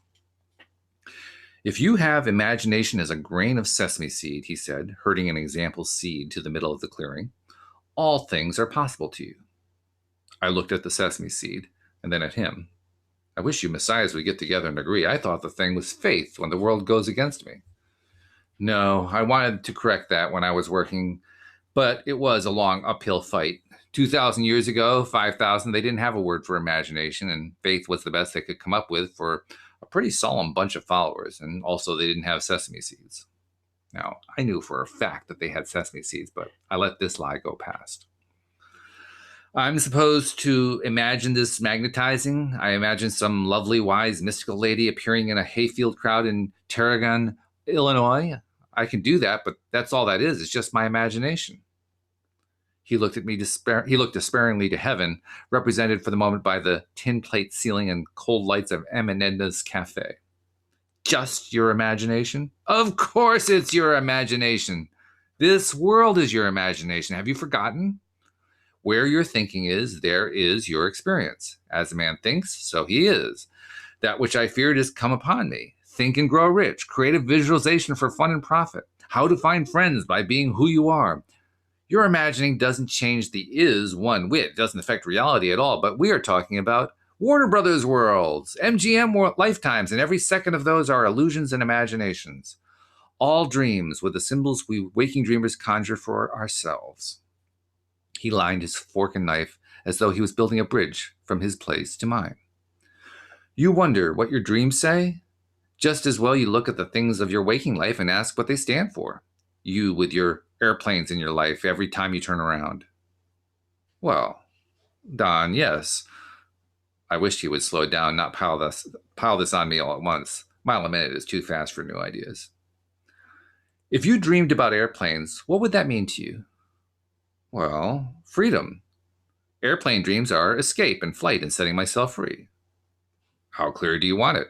S1: If you have imagination as a grain of sesame seed, he said, herding an example seed to the middle of the clearing, all things are possible to you. I looked at the sesame seed, and then at him. I wish you messiahs would get together and agree. I thought the thing was faith when the world goes against me. No, I wanted to correct that when I was working, but it was a long uphill fight. 2,000 years ago, 5,000, they didn't have a word for imagination, and faith was the best they could come up with for a pretty solemn bunch of followers, and also they didn't have sesame seeds. Now, I knew for a fact that they had sesame seeds, but I let this lie go past. I'm supposed to imagine this magnetizing. I imagine some lovely, wise, mystical lady appearing in a hayfield crowd in Tarragon, Illinois. I can do that, but that's all that is. It's just my imagination. He looked at me He looked despairingly to heaven, represented for the moment by the tin plate ceiling and cold lights of M and Edna's cafe. Just your imagination? Of course it's your imagination. This world is your imagination. Have you forgotten? Where your thinking is, there is your experience. As a man thinks, so he is. That which I feared has come upon me. Think and grow rich. Creative visualization for fun and profit. How to find friends by being who you are. Your imagining doesn't change the is one whit. It doesn't affect reality at all. But we are talking about Warner Brothers worlds, MGM lifetimes, and every second of those are illusions and imaginations. All dreams with the symbols we waking dreamers conjure for ourselves. He lined his fork and knife as though he was building a bridge from his place to mine. You wonder what your dreams say? Just as well you look at the things of your waking life and ask what they stand for. You with your airplanes in your life every time you turn around. Well, Don, yes. I wished he would slow down, not pile this on me all at once. Mile a minute is too fast for new ideas. If you dreamed about airplanes, what would that mean to you? Well, freedom. Airplane dreams are escape and flight and setting myself free. How clear do you want it?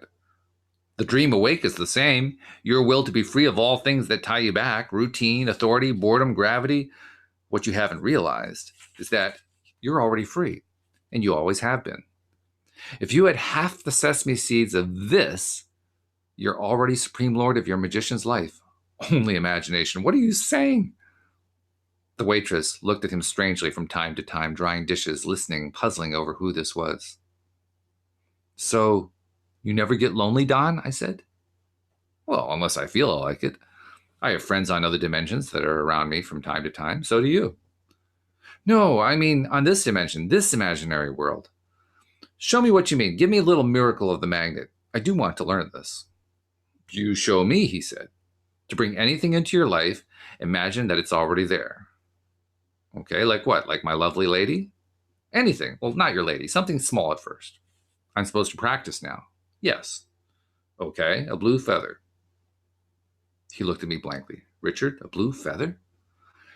S1: The dream awake is the same. Your will to be free of all things that tie you back, routine, authority, boredom, gravity. What you haven't realized is that you're already free, and you always have been. If you had half the sesame seeds of this, you're already supreme lord of your magician's life. Only imagination. What are you saying? The waitress looked at him strangely from time to time, drying dishes, listening, puzzling over who this was. So, you never get lonely, Don? I said. Well, unless I feel like it. I have friends on other dimensions that are around me from time to time. So do you. No, I mean on this dimension, this imaginary world. Show me what you mean. Give me a little miracle of the magnet. I do want to learn this. You show me, he said. To bring anything into your life, imagine that it's already there. Okay, like what? Like my lovely lady? Anything. Well, not your lady. Something small at first. I'm supposed to practice now. Yes. Okay, a blue feather. He looked at me blankly. Richard, a blue feather?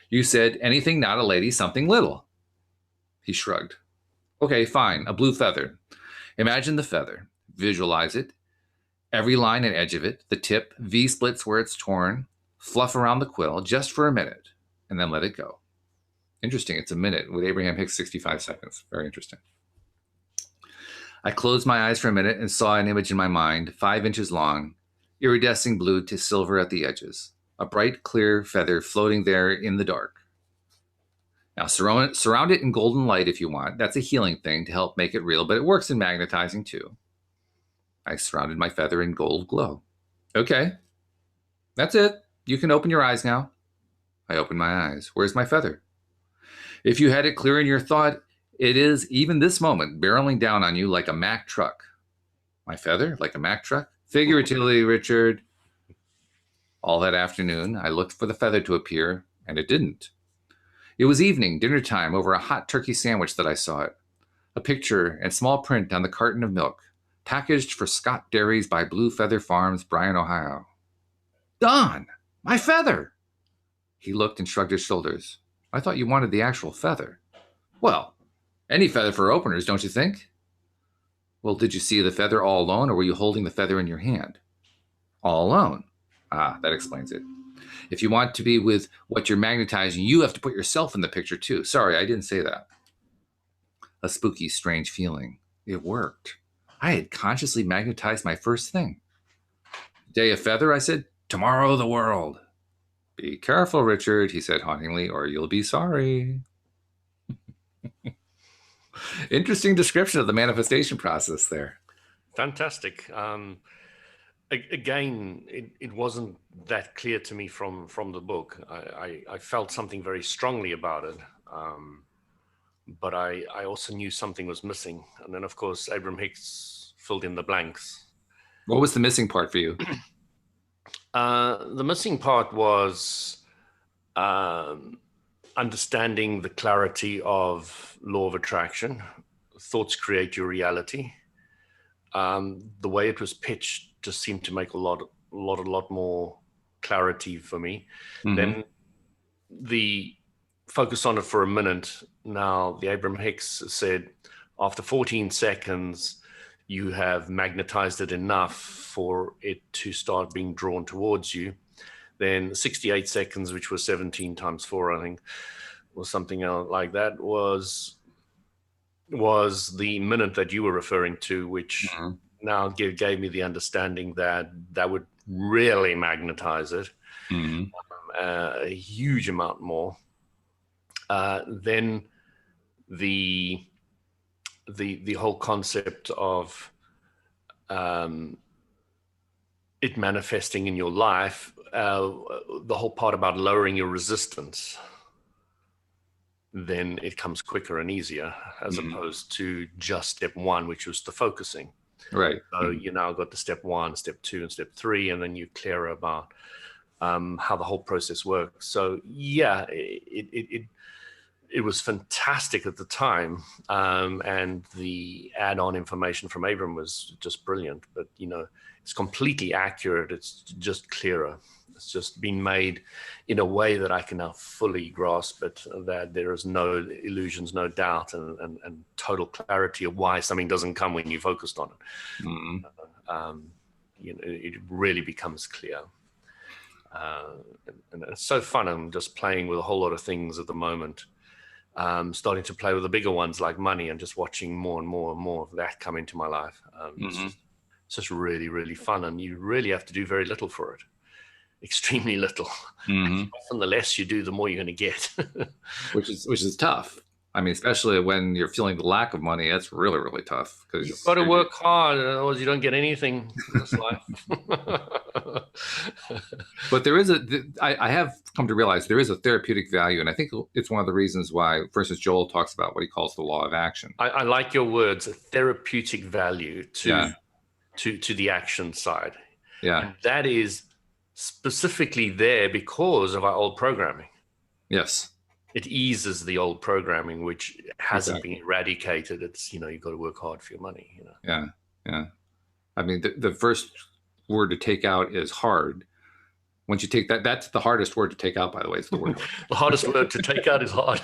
S1: You said anything not a lady, something little. He shrugged. Okay, fine, a blue feather. Imagine the feather. Visualize it. Every line and edge of it, the tip, V splits where it's torn, fluff around the quill just for a minute, and then let it go. Interesting, it's a minute with Abraham Hicks 65 seconds. Very interesting. I closed my eyes for a minute and saw an image in my mind, 5 inches long, iridescent blue to silver at the edges. A bright, clear feather floating there in the dark. Now, surround it in golden light if you want. That's a healing thing to help make it real, but it works in magnetizing too. I surrounded my feather in gold glow. Okay, that's it. You can open your eyes now. I opened my eyes. Where's my feather? If you had it clear in your thought, it is, even this moment, barreling down on you like a Mack truck. My feather? Like a Mack truck? Figuratively, Richard. All that afternoon, I looked for the feather to appear, and it didn't. It was evening, dinner time, over a hot turkey sandwich that I saw it. A picture and small print on the carton of milk, packaged for Scott Dairies by Blue Feather Farms, Bryan, Ohio. Don, my feather! He looked and shrugged his shoulders. I thought you wanted the actual feather. Well, any feather for openers, don't you think? Well, did you see the feather all alone, or were you holding the feather in your hand? All alone. Ah, that explains it. If you want to be with what you're magnetizing, you have to put yourself in the picture too. Sorry, I didn't say that. A spooky, strange feeling. It worked. I had consciously magnetized my first thing. Day of feather, I said. Tomorrow the world. Be careful, Richard, he said hauntingly, or you'll be sorry. Interesting description of the manifestation process there.
S2: Fantastic. Again, it wasn't that clear to me from the book. I felt something very strongly about it, but I also knew something was missing. And then, of course, Abraham Hicks filled in the blanks.
S1: What was the missing part for you?
S2: The missing part was understanding the clarity of law of attraction. Thoughts create your reality. The way it was pitched just seemed to make a lot more clarity for me. Mm-hmm. Then the focus on it for a minute. Now, the Abraham Hicks said after 14 seconds, you have magnetized it enough for it to start being drawn towards you. Then 68 seconds, which was 17 times 4, I think, or something like that, was the minute that you were referring to, which mm-hmm. now gave me the understanding that would really magnetize it, mm-hmm. A huge amount more. Then the whole concept of it manifesting in your life, the whole part about lowering your resistance, then it comes quicker and easier as mm-hmm. opposed to just step 1, which was the focusing.
S1: Right.
S2: So mm-hmm. you now got the step 1, step 2, and step 3, and then you're clear about how the whole process works. So yeah, it was fantastic at the time, and the add-on information from Abram was just brilliant. But it's completely accurate. It's just clearer. It's just been made in a way that I can now fully grasp it, that there is no illusions, no doubt, and total clarity of why something doesn't come when you focused on it. Mm-hmm. It really becomes clear. And it's so fun. I'm just playing with a whole lot of things at the moment. Starting to play with the bigger ones like money, and just watching more and more and more of that come into my life. Mm-hmm. It's just really, really fun, and you really have to do very little for it. Extremely little. Mm-hmm. Often the less you do, the more you're going to get.
S1: which is tough. I mean, especially when you're feeling the lack of money, that's really, really tough
S2: You've
S1: because
S2: got to work hard, otherwise you don't get anything in this life.
S1: but I have come to realize there is a therapeutic value. And I think it's one of the reasons why, for instance, Joel talks about what he calls the law of action.
S2: I like your words, a therapeutic value
S1: Yeah.
S2: to the action side.
S1: Yeah.
S2: And that is specifically there because of our old programming.
S1: Yes.
S2: It eases the old programming, which hasn't
S1: Exactly.
S2: been eradicated. It's, you've got to work hard for your money.
S1: Yeah. Yeah. I mean, the first word to take out is hard. Once you take that, that's the hardest word to take out, by the way. It's the word hard.
S2: The hardest word to take out is hard.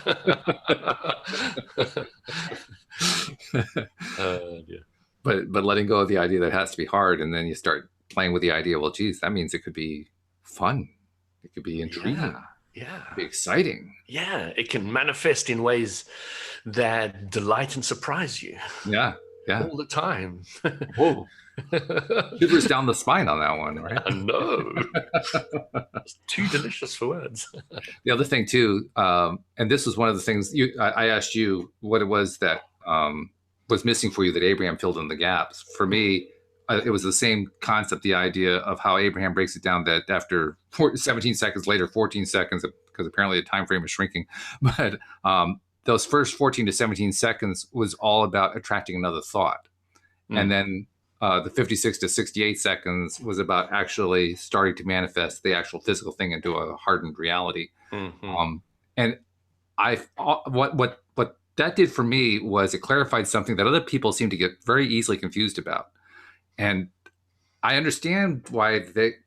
S2: Yeah.
S1: But letting go of the idea that it has to be hard, and then you start playing with the idea, well, geez, that means it could be fun. It could be intriguing.
S2: Yeah.
S1: It could be exciting.
S2: Yeah. It can manifest in ways that delight and surprise you.
S1: Yeah. Yeah.
S2: All the time.
S1: Whoa. Shivers down the spine on that one, right?
S2: I know. It's too delicious for words.
S1: The other thing too, and this was one of the things I asked you what it was that was missing for you that Abraham filled in the gaps. For me, it was the same concept, the idea of how Abraham breaks it down that after 17 seconds later, 14 seconds, because apparently the time frame is shrinking, but those first 14 to 17 seconds was all about attracting another thought. And then the 56 to 68 seconds was about actually starting to manifest the actual physical thing into a hardened reality. And what that did for me was it clarified something that other people seem to get very easily confused about. And I understand why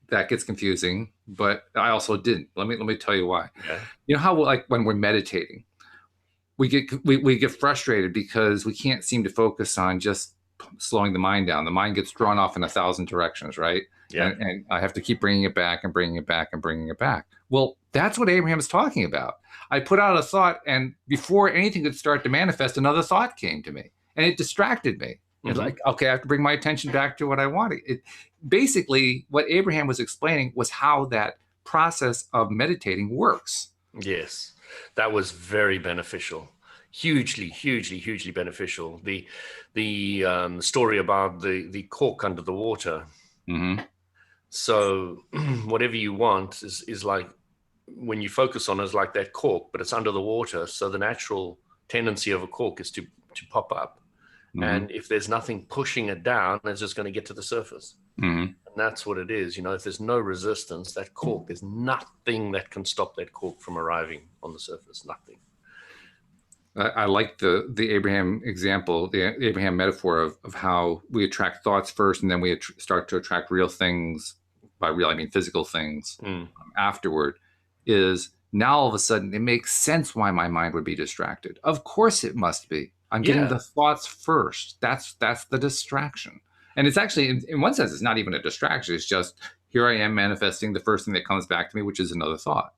S1: that gets confusing, but I also didn't. Let me tell you why.
S2: Yeah.
S1: You know how like when we're meditating, we get frustrated because we can't seem to focus on just slowing the mind down. The mind gets drawn off in 1,000 directions, right?
S2: Yeah.
S1: And I have to keep bringing it back and bringing it back and bringing it back. Well, that's what Abraham is talking about. I put out a thought, and before anything could start to manifest, another thought came to me, and it distracted me. It's like, okay, I have to bring my attention back to what I wanted. Basically, what Abraham was explaining was how that process of meditating works.
S2: Yes, that was very beneficial. Hugely beneficial. The story about the cork under the water.
S1: Mm-hmm.
S2: So whatever you want is like when you focus on it, is like that cork, but it's under the water. So the natural tendency of a cork is to pop up.
S1: Mm-hmm.
S2: And if there's nothing pushing it down, it's just going to get to the surface.
S1: Mm-hmm.
S2: And that's what it is. If there's no resistance, that cork, there's nothing that can stop that cork from arriving on the surface. Nothing.
S1: I like the Abraham example, the Abraham metaphor of how we attract thoughts first, and then we start to attract real things. By real, I mean physical things afterward. Is now all of a sudden it makes sense why my mind would be distracted. Of course it must be. I'm getting the thoughts first. That's the distraction. And it's actually, in one sense, it's not even a distraction. It's just, here I am manifesting the first thing that comes back to me, which is another thought.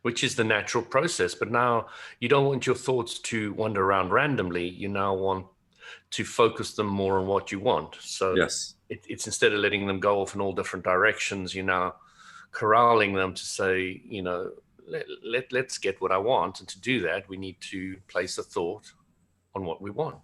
S2: Which is the natural process. But now you don't want your thoughts to wander around randomly. You now want to focus them more on what you want. So
S1: yes,
S2: it's instead of letting them go off in all different directions, you're now corralling them to say, let's get what I want. And to do that, we need to place a thought on what we want.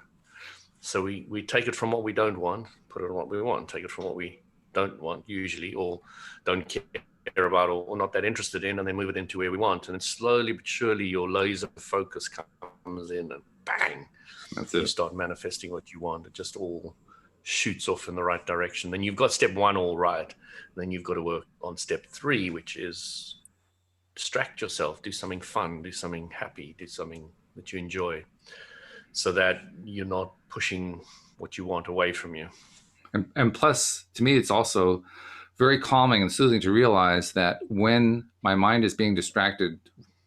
S2: So we take it from what we don't want, put it on what we want, take it from what we don't want usually, or don't care about, or not that interested in, and then move it into where we want. And then slowly but surely your laser focus comes in, and bang, you start manifesting what you want. It just all shoots off in the right direction. Then you've got step one all right. Then you've got to work on step 3, which is distract yourself, do something fun, do something happy, do something that you enjoy, so that you're not pushing what you want away from you.
S1: And plus, to me, it's also very calming and soothing to realize that when my mind is being distracted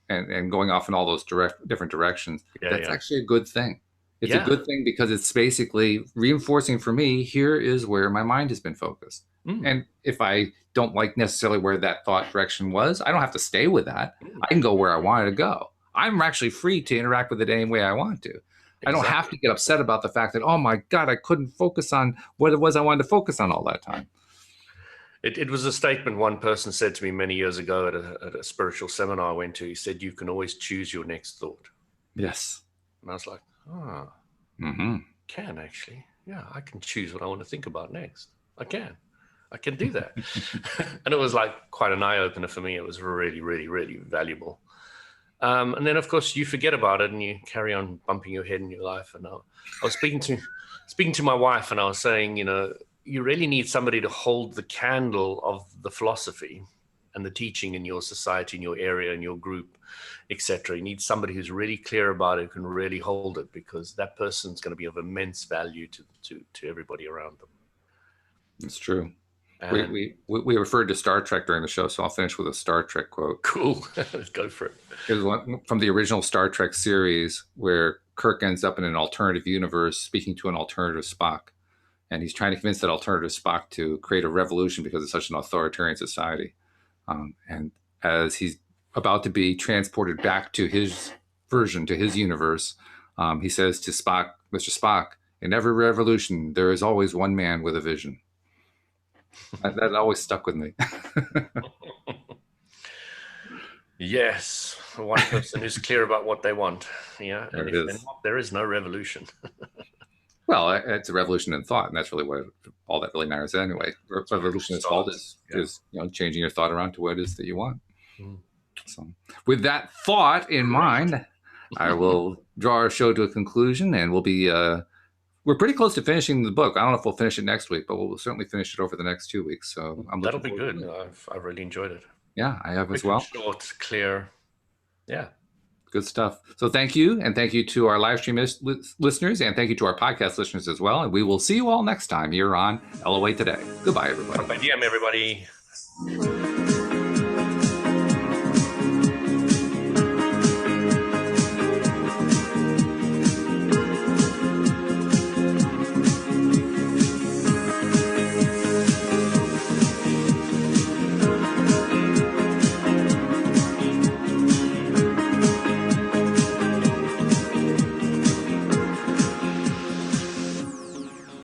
S1: and going off in all those different directions, that's actually a good thing. It's a good thing because it's basically reinforcing for me, here is where my mind has been focused. And if I don't like necessarily where that thought direction was, I don't have to stay with that. I can go where I wanted to go. I'm actually free to interact with it any way I want to. I don't have to get upset about the fact that, oh my God, I couldn't focus on what it was I wanted to focus on all that time.
S2: It was a statement one person said to me many years ago at a spiritual seminar I went to. He said, you can always choose your next thought.
S1: Yes.
S2: And I was like, oh,
S1: Mm-hmm.
S2: can actually. Yeah, I can choose what I want to think about next. I can do that. And it was like quite an eye-opener for me. It was really, really, really valuable. And then, of course, you forget about it and you carry on bumping your head in your life. And I was speaking to my wife, and I was saying, you really need somebody to hold the candle of the philosophy and the teaching in your society, in your area, in your group, etc. You need somebody who's really clear about it, who can really hold it, because that person's going to be of immense value to everybody around them.
S1: It's true.
S2: And
S1: We referred to Star Trek during the show, so I'll finish with a Star Trek quote.
S2: cool. Let's go for it.
S1: It was one from the original Star Trek series where Kirk ends up in an alternative universe speaking to an alternative Spock. And he's trying to convince that alternative Spock to create a revolution because it's such an authoritarian society. And as he's about to be transported back to his version, to his universe, he says to Spock, Mr. Spock, in every revolution, there is always one man with a vision. That always stuck with me.
S2: Yes, one person who's clear about what they want. Yeah,
S1: There
S2: and
S1: it
S2: if they're
S1: is.
S2: not, there is no revolution.
S1: Well, it's a revolution in thought, and that's really what all that really matters anyway. Revolution in thought is changing your thought around to what it is that you want. So, with that thought in mind, I will draw our show to a conclusion, and we're pretty close to finishing the book. I don't know if we'll finish it next week, but we'll certainly finish it over the next 2 weeks. So
S2: That'll be good. I've really enjoyed it.
S1: Yeah, I have as well.
S2: Short, clear. Yeah.
S1: Good stuff. So thank you. And thank you to our live stream listeners. And thank you to our podcast listeners as well. And we will see you all next time here on LOA Today. Goodbye, everybody.
S2: Carpe diem, everybody.